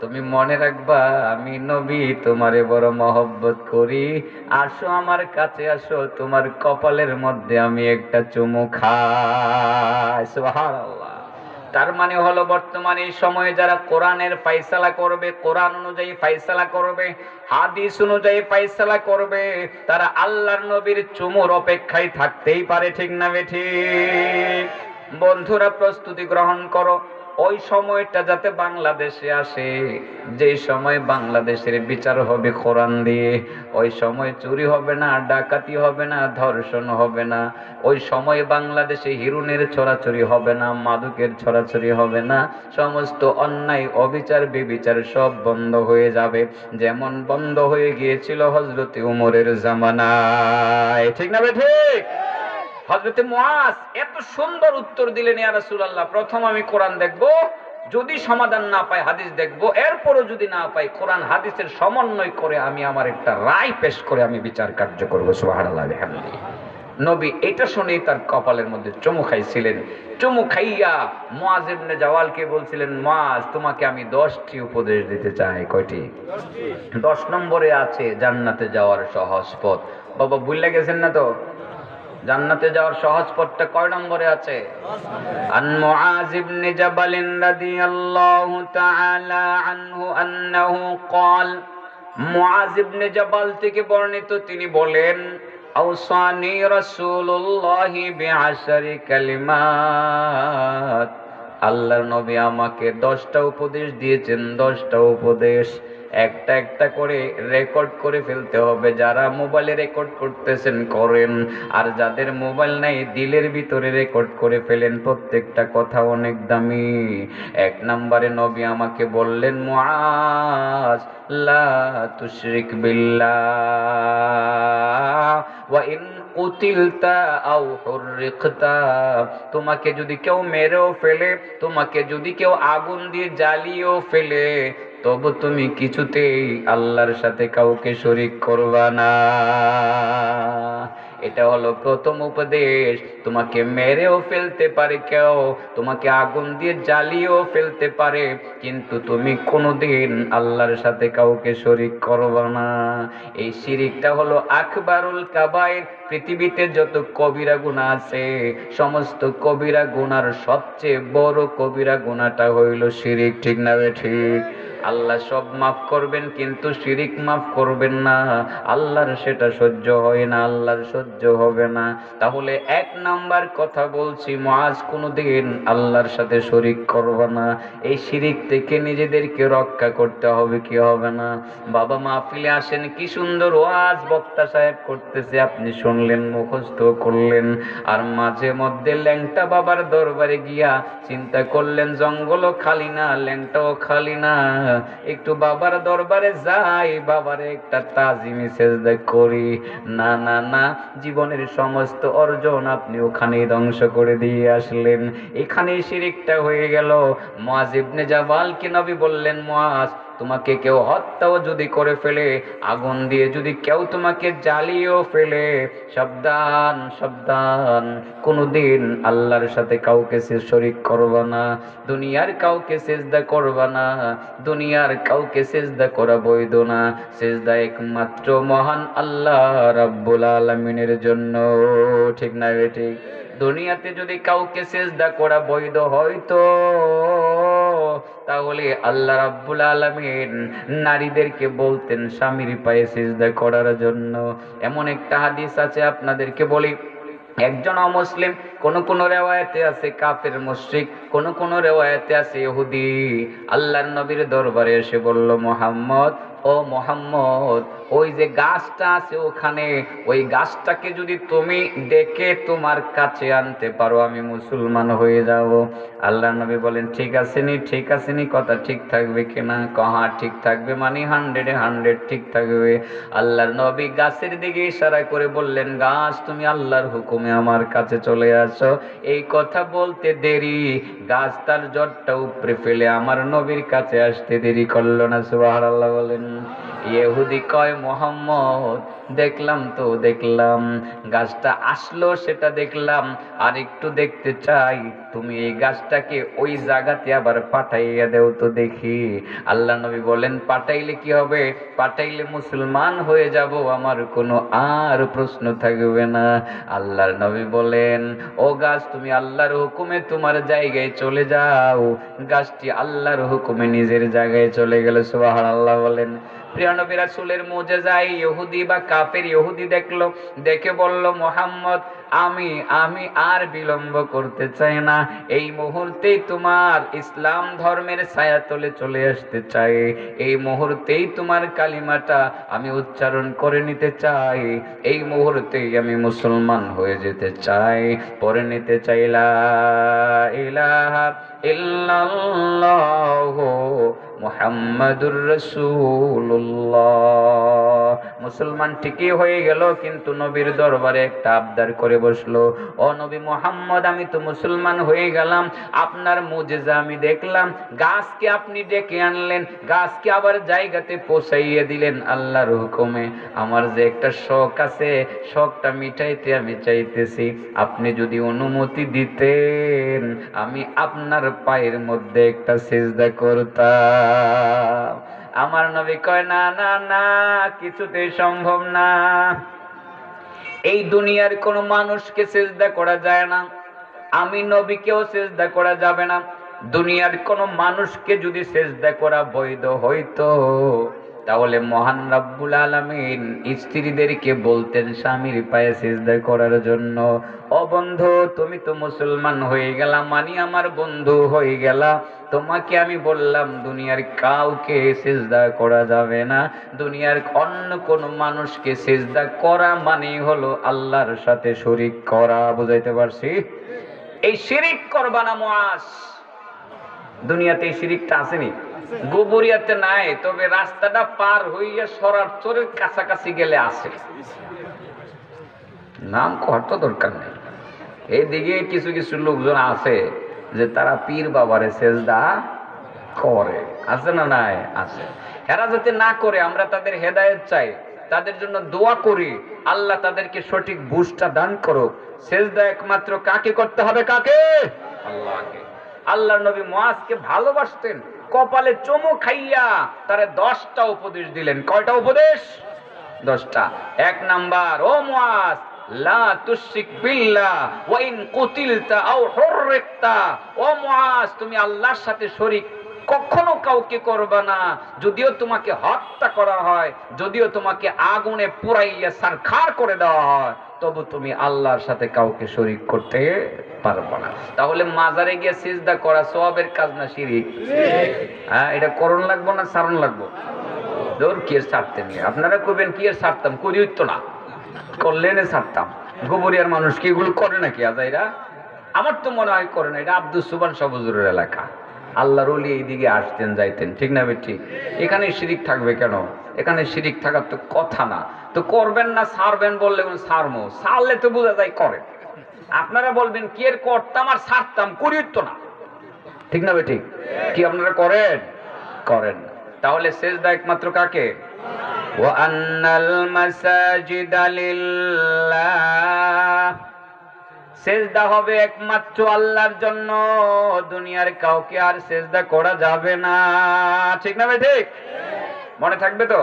তুমি মনে রাখবা আমি নবী তোমারে বড় মহব্বত করি। আসো আমার কাছে আসো, তোমার কপালের মধ্যে আমি একটা চুমু খাই। সুবহানাল্লাহ। তার মানে হলো বর্তমানে এই সময়ে যারা কোরআনের ফায়সালা করবে, কোরআন অনুযায়ী ফায়সালা করবে, হাদিস অনুযায়ী ফায়সালা করবে, তারা আল্লাহর নবীর চুমুর অপেক্ষায় থাকতেই পারে। ঠিক না বেঠিক? বন্ধুরা প্রস্তুতি গ্রহণ করো, ওই সময়টা যাতে বাংলাদেশে আসে, যে সময় বাংলাদেশের বিচার হবে কোরআন দিয়ে। ওই সময় চুরি হবে না, ডাকাতি হবে না, ধর্ষণ হবে না। ওই সময় বাংলাদেশে হিরুনের ছড়াছড়ি হবে না, মাদকের ছড়াছড়ি হবে না। সমস্ত অন্যায়, অবিচার, বেবিচার সব বন্ধ হয়ে যাবে, যেমন বন্ধ হয়ে গিয়েছিল হযরত উমরের জামানায়। ঠিক না ঠিক? হযরত মুআজ এত সুন্দর উত্তর দিলেন, ইয়া রাসূলুল্লাহ, প্রথম আমি কোরআন দেখব, যদি সমাধান না পাই হাদিস দেখব, এরপরও যদি না পাই কোরআন হাদিসের সমন্বয় করে আমি আমার একটা রায় পেশ করে আমি বিচার কার্য করব। সুবহানাল্লাহ বিহামদিহি। নবী এটা শুনেই তার কপালের মধ্যে চুমু খাইছিলেন। চুমু খাইয়া মুআজ ইবনে জাওয়ালকে বলছিলেন, মুআজ তোমাকে আমি 10টি উপদেশ দিতে চাই। কয়টি? 10 নম্বরে আছে জান্নাতে যাওয়ার সহজ পথ। বাবা ভুলে গেছেন না তো? জান্নাতে যাওয়ার সহজ পথটা কয় নম্বরে আছে? আন মুআজ ইবনে জাবাল রাদিয়াল্লাহু তাআলা আনহু আন্নাহু ক্বাল, মুআজ ইবনে জাবাল থেকে বর্ণিত, তিনি বলেন, আওসানি রাসূলুল্লাহি বিআশরি কালিমাত, আল্লাহর নবী আমাকে 10টা উপদেশ দিয়েছেন। 10টা উপদেশ একটা একটা করে রেকর্ড করে ফেলতে হবে। যারা মোবাইলে রেকর্ড করতেছেন করেন, আর যাদের মোবাইল নাই দিলের ভিতরে রেকর্ড করে ফেলেন। প্রত্যেকটা কথা অনেক দামি। 1 নম্বরে নবী আমাকে বললেন, মুআজ লা তুশরিক বিল্লাহ ওয়া ইন কুতিলতা আও হুররিকতা, তোমাকে যদি কেউ মেরেও ফেলে, তোমাকে যদি কেউ আগুন দিয়ে জ্বালিয়েও ফেলে, তবু তুমি কিছুতেই আল্লাহর সাথে কাউকে শরীক করবা না। এটা হলো প্রথম উপদেশ। তোমাকে মেরেও ফেলতে পারে কেউ, তোমাকে আগুন দিয়ে জ্বালিয়েও ফেলতে পারে, কিন্তু তুমি কোনোদিন আল্লাহর সাথে কাউকে শরীক করবা না। এই শিরিকটা হলো আকবারুল কাবায়ের। পৃথিবীতে যত কবিরা গুনাহ আছে, সমস্ত কবিরা গুনার সবচেয়ে বড় কবিরা গুনাহটা হইল শিরিক। ঠিক না ঠিক? আল্লাহ সব মাফ করবেন, কিন্তু শিরিক মাফ করবেন না। আল্লাহর সেটা সহ্য হয় না, আল্লাহর সহ্য হবে না। তাহলে 1 নাম্বার কথা বলছি, মুআজ কোনোদিন আল্লাহর সাথে শরিক করবে না। এই শিরিক থেকে নিজেদেরকে রক্ষা করতে হবে, কি হবে না? বাবা মাহফিলে আসেন, কি সুন্দর ওয়াজ বক্তা সাহেব করতেছে, আপনি শুনলেন, মুখস্থ করলেন, আর মাঝে মধ্যে ল্যাংটা বাবার দরবারে গিয়া চিন্তা করলেন, জঙ্গলও খালি না, ল্যাংটাও খালি না, একটু বাবার দরবারে যাই, বাবারে একটা তাজিমি সেজদা করি। না না না, জীবনের সমস্ত অর্জন আপনি ওখানেই ধ্বংস করে দিয়ে আসলেন। এখানেই শিরিকটা হয়ে গেল। মুআজ ইবনে জাবালকে নবী বললেন, মুআজ, তোমাকে কেউ হত্যাও যদি করে ফেলে, আগুন দিয়ে যদি কেউ তোমাকে জ্বালিয়েও ফেলে, সাবধান সাবধান, কোনদিন আল্লাহর সাথে কাউকে শরীক করবা না, দুনিয়ার কাউকে সিজদা করবা না, দুনিয়ার কাউকে সিজদা করা বৈধ না। সিজদা একমাত্র মহান আল্লাহ রাব্বুল আলামিনের জন্য। ঠিক না ঠিক? দুনিয়াতে যদি কাউকে সিজদা করা বৈধ হয়তো, তাহলে আল্লাহ রাব্বুল আলামিন নারীদেরকে বলতেন স্বামীর পায়ে সিজদা করার জন্য। এমন একটা হাদিস আছে, আপনাদেরকে বলি, একজন অমুসলিম, কোন রিওয়ায়াতে আছে কাফের মুশরিক, কোন রিওয়ায়াতে আছে ইহুদি, আল্লাহর নবীর দরবারে এসে বলল, মুহাম্মদ, ও মুহাম্মদ, ওই যে গাছটা আছে ওখানে, ওই গাছটাকে যদি তুমি ডেকে তোমার কাছে আনতে পারো, আমি মুসলমান হয়ে যাব। আল্লাহর নবী বলেন, ঠিক আছে নি, ঠিক আছে নি, কথা ঠিক থাকবে কিনা? কহা ঠিক থাকবে, মানে 100 ঠিক থাকবে। আল্লাহর নবী গাছের দিকে ইশারা করে বললেন, গাছ, তুমি আল্লাহর হুকুমে আমার কাছে চলে আসো। আছো। এই কথা বলতে দেরি, গাছ তার জটটা উপরে ফেলে আমার নবীর কাছে আসতে দেরি করলো না। সুবহানাল্লাহ বলেন। ইহুদি কয়, মুহাম্মদ দেখলাম তো দেখলাম, গাছটা আসলো সেটা দেখলাম, আর একটু দেখতে চাই তুমি এই গাছটাকে ওই জায়গাতে আবার পাঠাইয়া দেও তো দেখি। আল্লাহ নবী বলেন, পাঠাইলে কি হবে? পাঠাইলে মুসলমান হয়ে যাব, আমার কোনো আর প্রশ্ন থাকবে না। আল্লাহর নবী বলেন, ও গাছ তুমি আল্লাহর হুকুমে তোমার জায়গায় চলে যাও। গাছটি আল্লাহর হুকুমে নিজের জায়গায় চলে গেল। সুবহানাল্লাহ বলেন। প্রিয় নবী রাসূলের মুজিজায় ইহুদি বা কাফের ইহুদি দেখলো, দেখে বলল, মুহাম্মদ আমি আর বিলম্ব করতে চাই না, এই মুহূর্তেই তোমার ইসলাম ধর্মের ছায়াতলে চলে আসতে চাই, এই মুহূর্তেই তোমার কালিমাটা আমি উচ্চারণ করে নিতে চাই, এই মুহূর্তেই আমি মুসলমান হয়ে যেতে চাই, পরে নিতে চাই লা ইলাহা ইল্লাল্লাহু মুহাম্মাদুর রাসূলুল্লাহ। মুসলমান ঠিকই হয়ে গেল, কিন্তু নবীর দরবারে একটা আবদার করে বসলো, ও নবী মুহাম্মদ, আমি তো মুসলমান হয়ে গেলাম, আপনার মুজিজা আমি দেখলাম, গাছকে আপনি ডেকে আনলেন, গাছকে আবার জায়গাতে পৌঁছাইয়ে দিলেন আল্লাহর হুকুমে। আমার যে একটা শখ আছে, শখটা মিটাইতে আমি চাইতেছি, আপনি যদি অনুমতি দিতেন আমি আপনার পায়ের মধ্যে একটা সিজদা করতাম। আমার নবী কয়, না না না, কিছুতেই সম্ভব না। এই দুনিয়ার কোন মানুষকে সিজদা করা যায় না, আমি নবীকেও সিজদা করা যাবে না। দুনিয়ার কোন মানুষকে যদি সিজদা করা বৈধ হইতো, তাহলে মহান রব্বুল আলামিন স্ত্রীদেরকে বলতেন স্বামীর পায়ে সিজদা করার জন্য। ও বন্ধু, তুমি তো মুসলমান হয়ে গেলা, মানি আমার বন্ধু হয়ে গেলা, তোমাকে আমি বললাম দুনিয়ার কাউকে সিজদা করা যাবে না। দুনিয়ার অন্য কোন মানুষকে সিজদা করা মানে হলো আল্লাহর সাথে শরীক করা। বুঝাইতে পারছি? এই শিরিক করবা না মুআজ। দুনিয়াতে এই শিরিকটা আসেনি, গোবরিয়াতে নাই, তবে রাস্তাটা পার হইয়া সরার চরের কাছাকাছি গেলে আসে। নাম কর তো দরকার নেই। এইদিকে কিছু কিছু লোকজন আছে যে তারা পীর বাবারে সেজদা করে, আছে না? নাই, আছে। এরা যাতে না করে আমরা তাদের হেদায়েত চাই, তাদের জন্য দোয়া করি, আল্লাহ তাদেরকে সঠিক বুঝটা দান করুক। সেজদা একমাত্র কাকে করতে হবে? কাকে? আল্লাহকে। আল্লাহর নবী মুআজকে ভালোবাসতেন, কপালে চুমু খাইয়া তারে 10টা উপদেশ দিলেন। কয়টা উপদেশ? 10টা। এক নাম্বার, ও মুআজ, লা তুশরিক বিল্লাহ ওয়া ইন কুতিলতা আও হুররিকতা। ও মুআজ, তুমি আল্লাহর সাথে শরীক কখনো কাউকে করবা না, যদিও তোমাকে হত্যা করা হয়, যদিও তোমাকে আগুনে পুড়াইয়া ছারখার করে দেওয়া হয়, তবু তুমি আল্লাহর সাথে কাউকে শরীক করতে পারবা না। তাহলে মাজারে গিয়ে সিজদা করা সওয়াবের কাজ না শিরিক? হ্যাঁ, এটা করণ লাগবো না সারণ লাগবো? দূর, কি ছাড়তে নিয়ে আপনারা কইবেন কি এর ছাড়তাম, করি তো না, করলেন ছাড়তাম। গোবরিয়ার মানুষ কি এগুলো করে নাকি আজাইরা? আমার তো মনে হয় করে না। এটা আব্দুল সুবহান সবুজুরের এলাকা। আল্লাহর ওলি এইদিকে আসতেন যাইতেন, ঠিক না ঠিক? এখানে শিরিক থাকবে কেন? এখানে শিরিক থাকার তো কথা না। তো করবেন না ছাড়বেন বললে ছাড়মো, ছাড়লে তো বোঝা যায় করে। আপনারা বলবেন কি এর করতাম আর ছাড়তাম, করি তো না, ঠিক না ঠিক? কি আপনারা করেন? করেন না। তাহলে সেজদা একমাত্র কাকে? ওয়া আন্নাল মাসাজিদা লিল্লাহ। সেজদা হবে একমাত্র আল্লাহর জন্য, দুনিয়ার কাউকে আর সেজদা করা যাবে না, ঠিক না ঠিক? মনে থাকবে তো?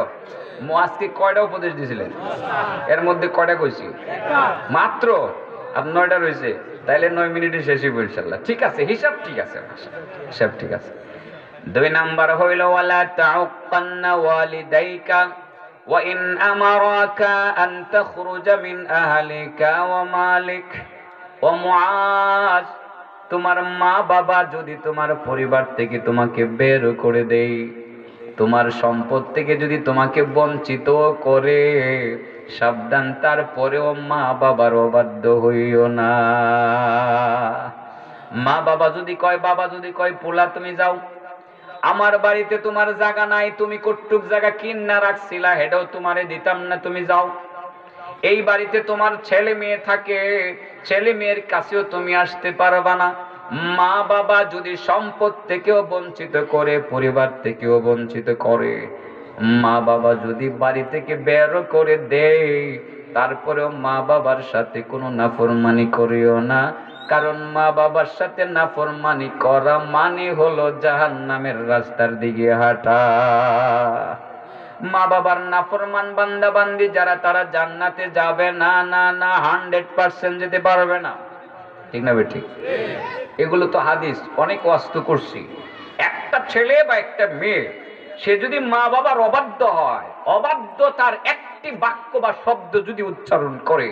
মুআজকে কয়টা উপদেশ দিয়েছিলেন? এর মধ্যে কয়টা কইছি? মাত্র। আর 9টা রয়েছে, তাইলে 9 মিনিটে শেষ হইব ইনশাআল্লাহ। ঠিক আছে, হিসাব ঠিক আছে, হিসাব ঠিক আছে। 2 নাম্বার হইল ওয়ালা তাউক্কান্না ওয়ালিদাইকা ওয়া ইন আমারাকা আন তাখরুজা মিন আহলিকা ওয়া মালিক। ও মুআজ, তোমার মা বাবা যদি তোমার পরিবার থেকে তোমাকে বের করে দেয়, তোমার সম্পদ থেকে যদি তোমাকে বঞ্চিত করে, সাবধান, তারপরেও মা বাবার অবাধ্য হইও না। মা বাবা যদি কয়, বাবা যদি কয় পোলা তুমি যাও, আমার বাড়িতে তোমার জায়গা নাই, তুমি কটুক জায়গা কিন্না রাখছিলা, হেটাও তোমারে দিতাম না, তুমি যাও, এই বাড়িতে তোমার ছেলে মেয়ে থাকে, ছেলে মেয়ের কাছেও তুমি আসতে পারবা না। মা বাবা যদি সম্পদ থেকেও বঞ্চিত করে, পরিবার থেকেও বঞ্চিত করে, মা বাবা যদি বাড়ি থেকে বের করে দেয়, তারপরেও মা বাবার সাথে কোনো নাফরমানি করিও না। কারণ মা বাবার সাথে নাফরমানি করা মানে হলো জাহান্নামের রাস্তার দিকে হাঁটা। মা বাবার নাফরমান বান্দা বান্দি যারা, তারা জান্নাতে যাবে না, না না, 100% যেতে পারবে না। ঠিক না বেঠিক? এগুলো তো হাদিস, অনেক ওয়াস্তু করছি। একটা ছেলে বা একটা মেয়ে, সে যদি মা বাবার অবাধ্য হয়, অবাধ্যতার একটি বাক্য বা শব্দ যদি উচ্চারণ করে,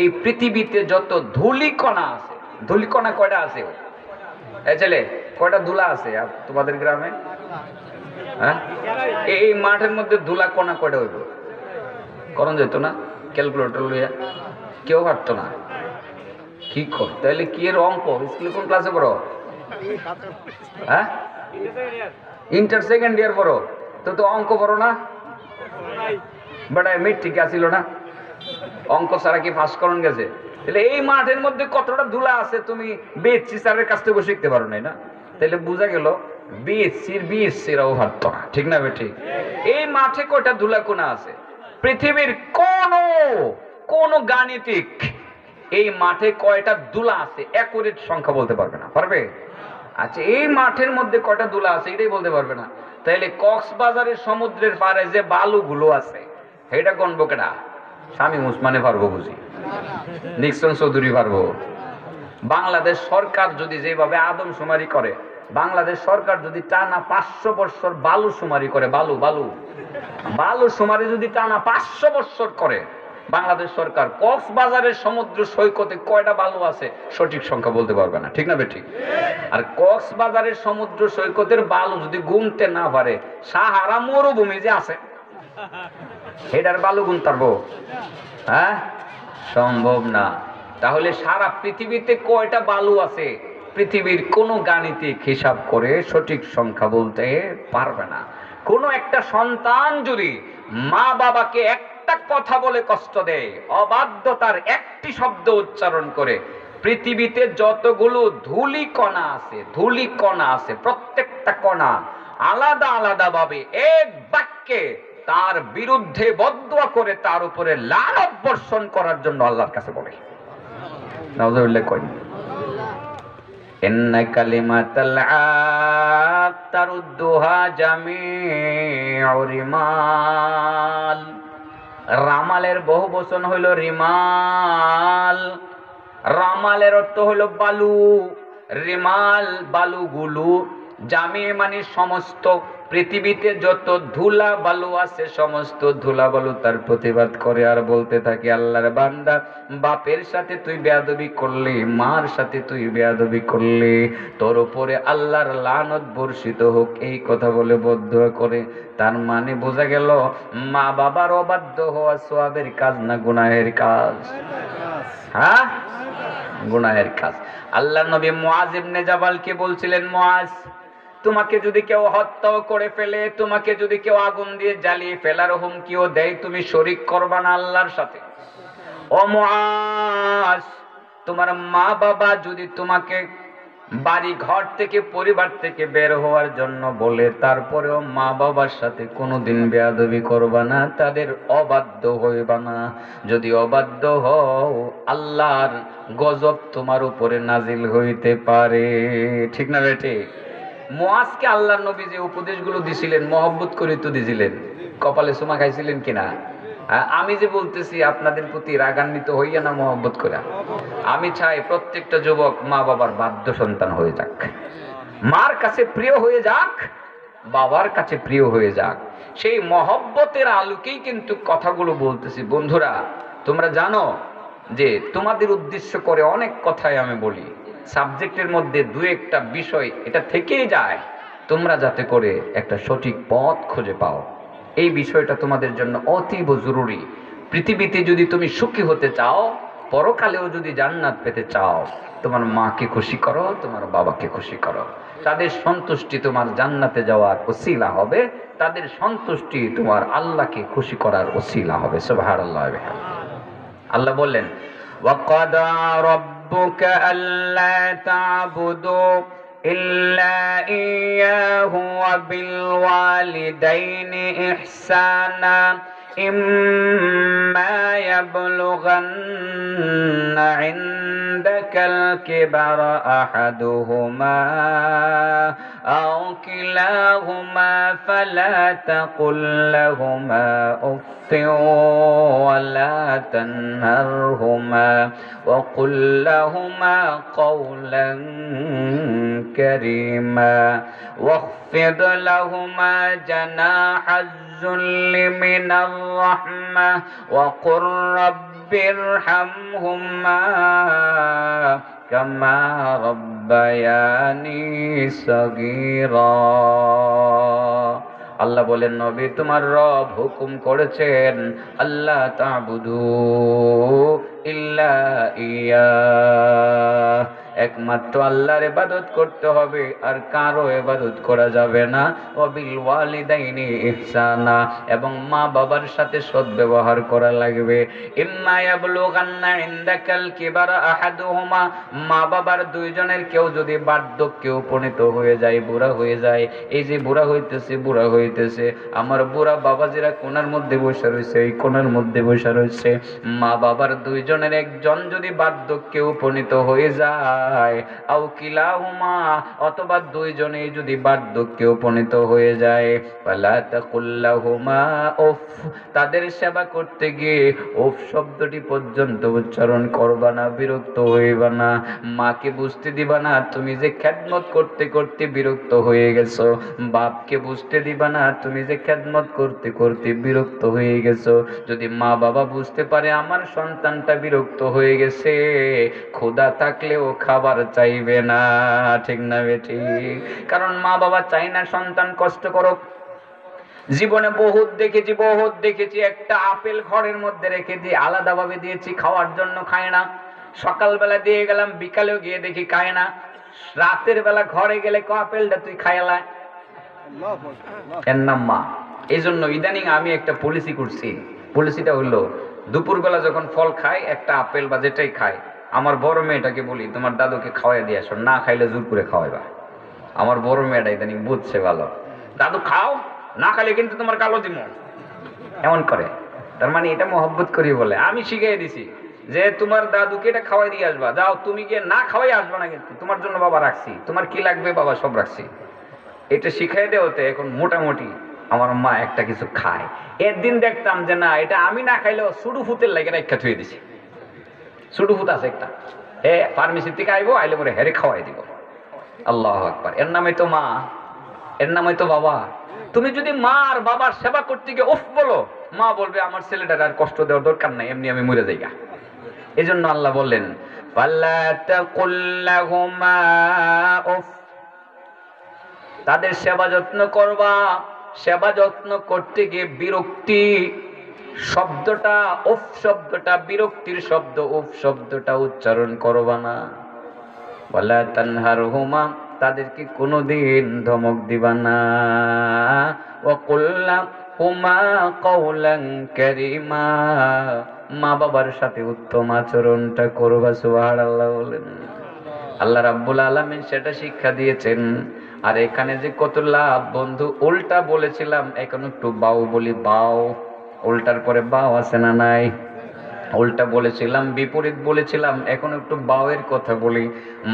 এই পৃথিবীতে যত ধূলিকণা আছে, ধূলিকণা কয়টা আছে? এই ছেলে, কয়টা ধুলা আছে তোমাদের গ্রামে? হ্যাঁ, এই মাঠের মধ্যে ধুলা কণা কয়টা হইব? করণ যেত না ক্যালকুলেটর লইয়া? কেউ পারতো না। কি কর তাহলে? কি এর অঙ্ক? স্কুলে কোন ক্লাসে পড়ো? হ্যাঁ, ইন্টার সেকেন্ড ইয়ার পড়ো। তো অঙ্ক পড়ো না? বাট মেট্রিক আসিল না, অঙ্ক ছাড়া কি পাস করণ গেছে? তাহলে এই মাঠের মধ্যে কতটা ধুলা আছে তুমি বিএসসি স্যারের কাছ থেকে শিখতে পারো নাই না? তাহলে বোঝা গেল বিএসসিরাও পারতো না। ঠিক না বেঠিক? এই মাঠে কয়টা ধুলা কোনা আছে? পৃথিবীর কোন গাণিতিক এই মাঠে কয়টা ধুলা আছে অ্যাকুরেট সংখ্যা বলতে পারবে না। পারবে? আচ্ছা, এই মাঠের মধ্যে কয়টা ধুলা আছে এটাই বলতে পারবে না। তাইলে কক্সবাজারের সমুদ্রের পাড়ে যে বালুগুলো আছে, এটা গণবো কেডা? শামীম উসমানে পারবো বুঝি? নিক্সন চৌধুরী পারবো? বাংলাদেশ সরকার যদি যেভাবে আদমশুমারি করে, বাংলাদেশ সরকার যদি টানা 500 বছর বালু শুমারি করে, বালু শুমারি যদি টানা 500 বছর করে বাংলাদেশ সরকার, কক্সবাজারের সমুদ্র সৈকতে কয়টা বালু আছে সঠিক সংখ্যা বলতে পারবে না। ঠিক না বেঠিক? আর কক্সবাজারের সমুদ্র সৈকতের বালু যদি গুনতে না পারে, সাহারা মরুভূমি যে আছে এটার বালু গুনতে পারবো? হ্যাঁ, সম্ভব না। তাহলে সারা পৃথিবীতে কয়টা বালু আছে পৃথিবীর কোন গাণিতিক হিসাব করে সঠিক সংখ্যা বলতে পারবে না। কোন একটা সন্তান যদি মা বাবাকে একটা কথা বলে কষ্ট দেয়, অবাধ্যতার একটি শব্দ উচ্চারণ করে, পৃথিবীতে যতগুলো ধূলিকণা আছে প্রত্যেকটা কণা আলাদা আলাদা ভাবে এক বাক্যে তার বিরুদ্ধে বদদুয়া করে তার উপরে লানত বর্ষণ করার জন্য আল্লাহর কাছে বলে। নাউযুবিল্লাহ কই ইন্না কালিমাতাল আক তারুদ্দুহা জামিউ রিমাল। রামালের বহু বচন হইল রিমাল। রামালের অর্থ হইল বালু, রিমাল বালুগুলো, জামি মানে সমস্ত। পৃথিবীতে যত ধুলা বালু আছে সমস্ত ধুলা বালু তার প্রতিবাদ করে আর বলতে থাকে, আল্লাহর বান্দা, বাপের সাথে তুই বেয়াদবি করলি, মার সাথে তুই বেয়াদবি করলি, তোর উপরে আল্লাহর লানত বর্ষিত হোক, এই কথা বলে বদদুয়া করে। তার মানে বোঝা গেল মা বাবার অবাধ্য হওয়া সওয়াবের কাজ না গুনাহের কাজ? হ্যাঁ, গুনাহের কাজ। আল্লাহর নবী মুআজ ইবনে জাবালকে বলছিলেন, মুআজ, তোমাকে যদি কেউ হত্যাও করে ফেলে, তোমাকে যদি কেউ আগুন দিয়ে জ্বালিয়ে ফেলার হুমকিও দেয়, তুমি শরীক করবা না আল্লাহর সাথে। ও মুআজ, তোমার মা বাবা যদি তোমাকে বাড়ি ঘর থেকে, পরিবার থেকে বের হওয়ার জন্য বলে, তারপরেও মা বাবার সাথে কোনোদিন বেয়াদবি করবা না, তাদের অবাধ্য হইবা না। যদি অবাধ্য হও, আল্লাহর গজব তোমার উপরে নাজিল হইতে পারে। ঠিক না বেটে? মুআজকে আল্লাহর নবী যে উপদেশগুলো দিছিলেন, মহব্বত করে তো দিছিলেন, কপালে চুমা খাইছিলেন কিনা? আমি যে বলতেছি আপনাদের প্রতি রাগান্বিত হইয়া না মহব্বত করে? আমি চাই প্রত্যেকটা যুবক মা বাবার বাধ্য সন্তান হয়ে যাক, মার কাছে প্রিয় হয়ে যাক, বাবার কাছে প্রিয় হয়ে যাক। সেই মহব্বতের আলোকেই কিন্তু কথাগুলো বলতেছি। বন্ধুরা, তোমরা জানো যে তোমাদের উদ্দেশ্য করে অনেক কথাই আমি বলি, সাবজেক্টের মধ্যে দু একটা বিষয় এটা থেকেই যায়, তোমরা যাতে করে একটা সঠিক পথ খুঁজে পাও। এই বিষয়টা তোমাদের জন্য অতীব জরুরি। পৃথিবীতে যদি তুমি সুখী হতে চাও, পরকালেও যদি জান্নাত পেতে চাও, তোমার মাকে খুশি করো, তোমার বাবাকে খুশি করো। তাদের সন্তুষ্টি তোমার জান্নাতে যাওয়ার ওসিলা হবে, তাদের সন্তুষ্টি তোমার আল্লাহকে খুশি করার ওসিলা হবে। সুবহানাল্লাহ। আল্লাহ বললেন ওয়াকাদা রাব্বুকা আল্লা তা'বুদু ইল্লা ইয়াহু ওয়া বিল ওয়ালিদাইনি ইহসানা ইম্মা ইয়াবলুগান্না ইনদাকাল কিবারা আহাদুহুমা আও কিলাহুমা ফালা তাকুল লাহুমা উফফিন ওয়ালা তানহারহুমা وقل لهما قولا كريما واخفض لهما جناح الذل من الرحمة وقل رب ارحمهما كما ربياني صغيرا আল্লাহ বলেন নবী তোমার রব হুকুম করেছেন আল্লাহ তা'বুদু ইল্লা ইয়া, একমাত্র আল্লাহর ইবাদত করতে হবে আর কারো ইবাদত করা যাবে না। ওয়া বিল ওয়ালিদাইনি ইহসানা, এবং মা বাবার সাথে সদ্ব্যবহার করা লাগবে। ইম্মা ইয়াবলুগান্না ইনদাকাল কিবারা আহাদুহুমা, মা বাবার দুইজনের কেউ যদি বার্ধক্যে উপনীত হয়ে যায়, বুড়া হয়ে যায়, এই যে বুড়া হইতেছে আমার বুড়া বাবাজিরা কোণার মধ্যে বসে রয়েছে, এই কোণার মধ্যে বসে রয়েছে, মা বাবার দুইজনের একজন যদি বার্ধক্যে উপনীত হয়ে যায়, আও কিলাহুমা, অথবা দুইজনেই যদি বার্ধক্যে উপনীত হয়ে যায়, ফালা তাকুল লাহুমা উফ, তাদের সেবা করতে গিয়ে উফ শব্দটি পর্যন্ত উচ্চারণ করবা না, বিরক্ত হইবা না, মাকে বুঝতে দিবা না তুমি যে খেদমত করতে করতে বিরক্ত হয়ে গেছো, বাপকে বুঝতে দিবা না তুমি যে খেদমত করতে করতে বিরক্ত হয়ে গেছো। যদি মা বাবা বুঝতে পারে আমার সন্তানটা বিরক্ত হয়ে গেছে, ক্ষুধা থাকলেও খাবার চাইবে না, ঠিক না বেঠিক? কারণ মা বাবা চাই না সন্তান কষ্ট করুক। জীবনে বহুত দেখেছি একটা আপেল ঘরের মধ্যে রেখে দিয়ে আলাদাভাবে দিয়েছি খাওয়ার জন্য, খায় না। সকালবেলা দিয়ে গেলাম, বিকালেও গিয়ে দেখি খায় না। রাতের বেলা ঘরে গেলে আপেলটা তুই খাইলা, এর নাম মা। এই জন্য ইদানিং আমি একটা পলিসি করছি। পলিসিটা হলো দুপুরবেলা যখন ফল খায়, একটা আপেল বা যেটাই খায়, আমার বড় মেয়েটাকে বলি তোমার দাদুকে খাওয়াই দিয়ে আসো, না খাইলে জোর করে খাওয়াইবা। আমার বড় মেয়েটা ইদানিং বুঝছে ভালো, দাদু খাও, না খাইলে কিন্তু তোমার কালো দিব, এমন করে। তার মানে এটা মহব্বত করি বলে। আমি শিখিয়ে দিছি যে তোমার দাদুকে এটা খাওয়াই দিয়ে আসবা, যাও তুমি গিয়ে না খাওয়াই আসবা না, কিন্তু তোমার জন্য বাবা রাখছি, তোমার কি লাগবে বাবা সব রাখছি, এটা শিখাই দেওয়াতে এখন মোটামুটি আমার মা একটা কিছু খায়। একদিন দেখতাম যে না, এটা আমি না খাইলেও সুডু ফুতের লাগে একটা থুয়ে দিছি, সুডু ফুত আছে একটা, ফার্মেসি থেকে আইবো, আইলে পরে হেরে খাওয়াই দিব। আল্লাহু আকবার। এর নামে তো মা, এর নামে তো বাবা। তুমি যদি মা আর বাবার সেবা করতে গিয়ে উফ বলো, মা বলবে আমার ছেলেটার আর কষ্ট দেওয়ার দরকার নাই, এমনি আমি মরে যাইগা। এই জন্য আল্লাহ বললেন ফালা তাকুল লাহুমা উফ, তাদের সেবা যত্ন করবা। সেবা যত্ন করতে গিয়ে বিরক্তি শব্দটা, উফ শব্দটা বিরক্তির শব্দ, উফ শব্দটা উচ্চারণ করবা না। ওয়ালা তানহারহুমা, তাদেরকে কোনোদিন ধমক দিবা না। ওয়া কুল লাহুমা কাওলান কারীমা, মা বাবার সাথে উত্তম আচরণটা করবা। সুবহানাল্লাহ বলেন। আল্লাহ রাব্বুল আলামিন সেটা শিক্ষা দিয়েছেন। আর এখানে যে কত লাভ বন্ধু, উল্টা বলেছিলাম, এখন একটু বাও বলি। বাও, উল্টার পরে বাও আছে না নাই? উল্টা বলেছিলাম, বিপরীত বলেছিলাম, এখন একটু বাওয়ের কথা বলি।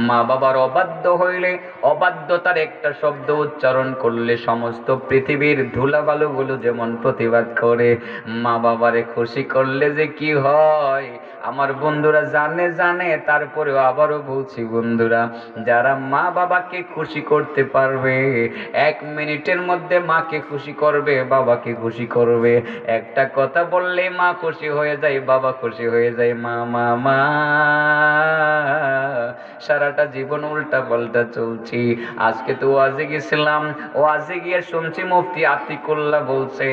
মা বাবার অবাধ্য হইলে, অবাধ্যতার একটা শব্দ উচ্চারণ করলে সমস্ত পৃথিবীর ধুলাবালুগুলো যেমন প্রতিবাদ করে, মা বাবারে খুশি করলে যে কি হয় আমার বন্ধুরা জানে। তারপরেও আবারও বলছি বন্ধুরা, যারা মা বাবাকে খুশি করতে পারবে, 1 মিনিটের মধ্যে মাকে খুশি করবে, বাবাকে খুশি করবে, একটা কথা বললে মা খুশি হয়ে যায়, বাবা খুশি হয়ে যায়, মা মা মা, সারাটা জীবন উল্টা পাল্টা চলছি। আজকে তো ওয়াজে গেছিলাম, ওয়াজে গিয়ে শুনছি মুফতি আতিকুল্লাহ বলছে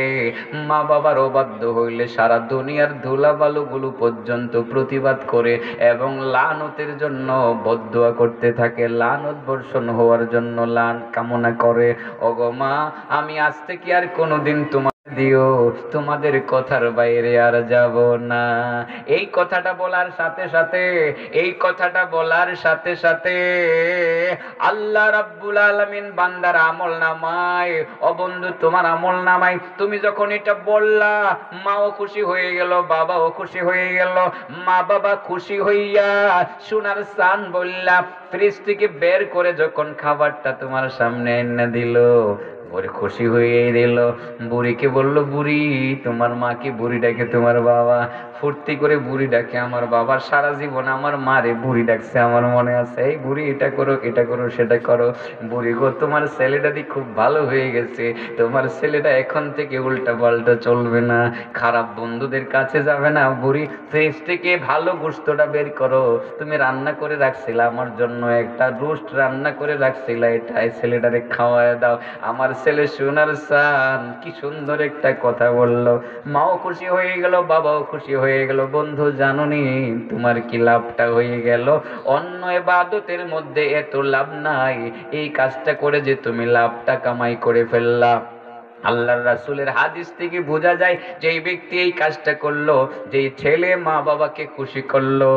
মা বাবার অবাধ্য হইলে সারা দুনিয়ার ধুলাবালুগুলো পর্যন্ত প্রতিবাদ করে এবং লানতের জন্য বদদুয়া করতে থাকে, লানত বর্ষণ হওয়ার জন্য লান কামনা করে। ওগো মা, আমি আজ থেকে আর কোনোদিন তোমার দিও, তোমাদের কথার বাইরে আর যাব না। এই কথাটা বলার সাথে সাথে, এই কথাটা বলার সাথে সাথে আল্লাহ রাব্বুল আলামিন বান্দার আমল নামায়, ও বন্ধু তোমার আমল নামায় তুমি যখন এটা বললা, মাও খুশি হয়ে গেল, বাবাও খুশি হয়ে গেল। মা বাবা খুশি হইয়া সোনার সান বললা ফ্রিজ থেকে বের করে যখন খাবারটা তোমার সামনে এনে দিল, বুড়ি খুশি হয়ে দিল। বুড়িকে বলল, বুড়ি তোমার মা কি বুড়ি ডাকে তোমার বাবা? ফুর্তি করে বুড়ি ডাকে আমার বাবা। সারা জীবন আমার মারে বুড়ি ডাকছে, আমার মনে আছে। এই বুড়ি এটা করো, এটা করো, সেটা করো। বুড়ি গো, তোমার ছেলেটা দি খুব ভালো হয়ে গেছে, তোমার ছেলেটা এখন থেকে উল্টা পাল্টা চলবে না, খারাপ বন্ধুদের কাছে যাবে না। বুড়ি ফ্রিজ থেকে ভালো গোস্তটা বের করো, তুমি রান্না করে রাখছিলা আমার জন্য, একটা রোস্ট রান্না করে রাখছিলা, এটাই ছেলেটারে খাওয়ায় দাও। আমার ছেলে সোনার সান কি সুন্দর একটা কথা বলল। মাও খুশি হয়ে গেল, বাবাও খুশি হয়ে গেল। বন্ধু জানোনি তোমার কি লাভটা হয়ে গেল? অন্য ইবাদতের মধ্যে এত লাভ নাই, এই কাজটা করে যে তুমি লাভটা কামাই করে ফেললা। আল্লাহর রাসূলের হাদিস থেকে বোঝা যায় যে এই ব্যক্তি এই কাজটা করলো, যে ছেলে মা বাবাকে খুশি করলো,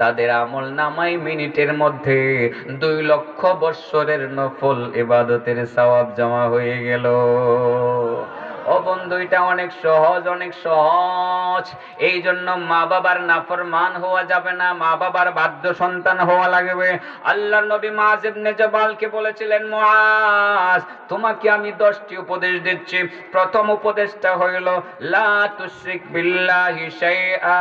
তাদের আমল নামায় মিনিটের মধ্যে 2 লক্ষ বৎসরের নফল ইবাদতের সওয়াব জমা হয়ে গেল। ও বন্ধু, এটা অনেক সহজ, অনেক সহজ। এই জন্য মা বাবার নাফরমান হওয়া যাবে না, মা বাবার বাধ্য সন্তান হওয়া লাগবে। আল্লাহর নবী মুআজ ইবনে জাবালকে বলেছিলেন, মুআজ তোমাকে আমি 10টি উপদেশ দিচ্ছি। প্রথম উপদেশটা হইল লা তুশরিক বিল্লাহি শাইআ।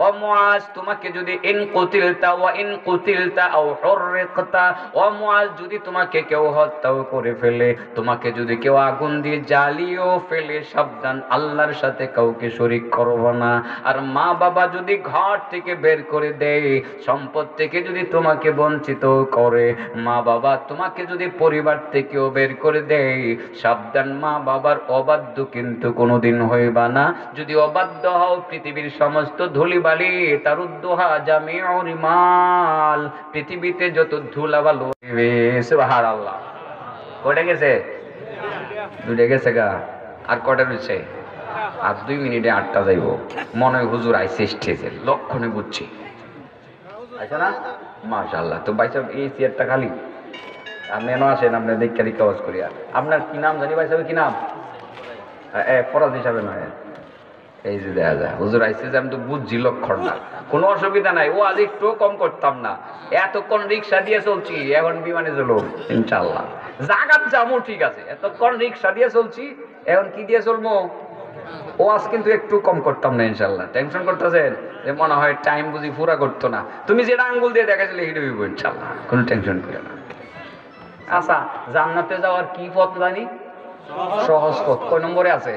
ও মুআজ, তোমাকে যদি ইন কুতিলতা ওয়া ইন কুতিলতা আও হুররিকতা, ও মুআজ যদি তোমাকে কেউ হত্যাও করে ফেলে, তোমাকে যদি কেউ আগুন দিয়ে জ্বালিয়েও ফেলে, সাবধান, আল্লাহর সাথে কাউকে শরীক করব না। আর মা বাবা যদি ঘর থেকে বের করে দেয়, সম্পদ থেকে যদি তোমাকে বঞ্চিত করে, মা বাবা তোমাকে যদি পরিবার থেকেও বের করে দেয়, সাবধান, মা বাবার অবাধ্য কিন্তু কোনোদিন হইবা না। যদি অবাধ্য হও, পৃথিবীর সমস্ত ধুলিবালি তারুদ্দোহা জামিউল মাল, পৃথিবীতে যত ধুলাবালু। সুবহানাল্লাহ। কয়টা গেছে? 2টা গেছে গা। আর কয়টা রয়েছে? আর 2 মিনিটে 8টা যাইব। মনে হয় হুজুর আইসে স্টেজে, লক্ষণে বুঝছি। আচ্ছা না, মাশাআল্লাহ। তো ভাই সাহেব, এই চেয়ারটা খালি, আপনি এনে আসেন, আপনি দেখে দেখে আওয়াজ করি। আর আপনার কি নাম জানি ভাই সাহেব? কি নাম? ফরাজ হিসাবে নয়, এই যে দেখা যায় হুজুর আইসে যে, আমি তো বুঝছি লক্ষণ না। কোনো অসুবিধা নাই, ও আজ একটু কম করতাম না। এতক্ষণ রিক্সা দিয়ে চলছি, এখন বিমানে চলো ইনশাআল্লাহ। জাগাত যাবো ঠিক আছে, এতক্ষণ রিক্সা দিয়ে চলছি, এখন কি দিয়ে চলবো? ও আজ কিন্তু একটু কম করতাম না ইনশাআল্লাহ। টেনশন করতেছেন যে মনে হয় টাইম বুঝি পুরা করতো না। তুমি যেটা আঙ্গুল দিয়ে দেখাছিলে হিটে হইব ইনশাআল্লাহ, কোনো টেনশন করে না। আচ্ছা, জান্নাতে যাওয়ার কি পথ জানি? সহজ পথ। কয় নম্বরে আছে?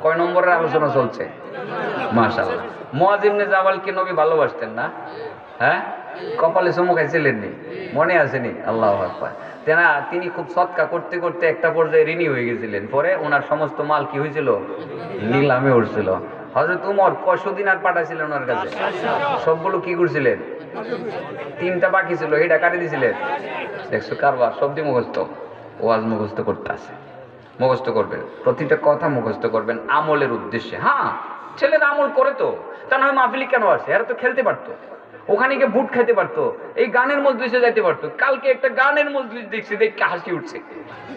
কয় নম্বরের আলোচনা চলছে? মাশাআল্লাহ। মুআজ ইবনে জাবালকে নবী ভালোবাসতেন না? হ্যাঁ, কপালে চুমু খাইছিলেন নি? মনে আসেনি? আল্লাহু আকবার। তিনি খুব সৎকা করতে করতে একটা পর্যায়ে ঋণী হয়ে গেছিলেন। পরে ওনার সমস্ত মাল কি হয়েছিল? নিলামে উঠছিল। হযরত উমর কয়শো দিনার পাঠাইছিলেন ওনার কাছে, সবগুলো কি করছিলেন? 3টা বাকি ছিল, এটা কাটি দিছিলেন। দেখছো কারবার, সবদি মুখস্থ। ওয়াজ মুখস্থ করতে আছে, মুখস্থ করবেন, প্রতিটা কথা মুখস্থ করবেন আমলের উদ্দেশ্যে। হ্যাঁ, ছেলেরা আমল করে তো, তা নয় মাহফিলি কেন আসে? এরা তো খেলতে পারতো, ওখানে গিয়ে বুট খাইতে পারতো, এই গানের মজলিসে যাইতে পারতো। কালকে একটা গানের মজলিস দেখছি, দেখে হাসি উঠছে।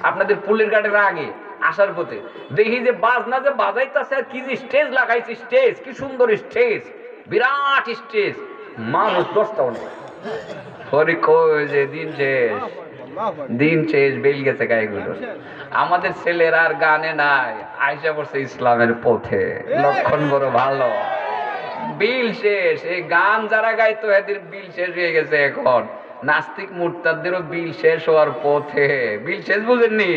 আপনাদের পুলের ঘাটের আগে আসার পথে দেখি যে বাজনা যে বাজাইতেছে, আর কি যে স্টেজ লাগাইছে, স্টেজ কি সুন্দর স্টেজ, বিরাট স্টেজ, মানুষ 10টা অনেক। পরে কই যে দিন শেষ, দিন শেষ, বেল গেছে গায়েগুলো। আমাদের ছেলেরা আর গানে নাই, আইসা পড়ছে ইসলামের পথে, লক্ষণ বড় ভালো। বিল শেষ, এই গান যারা গাইতো এদের বিল শেষ হয়ে গেছে। এখন নাস্তিক মুরতাদদেরও বিল শেষ হওয়ার পথে। বিল শেষ বুঝেননি?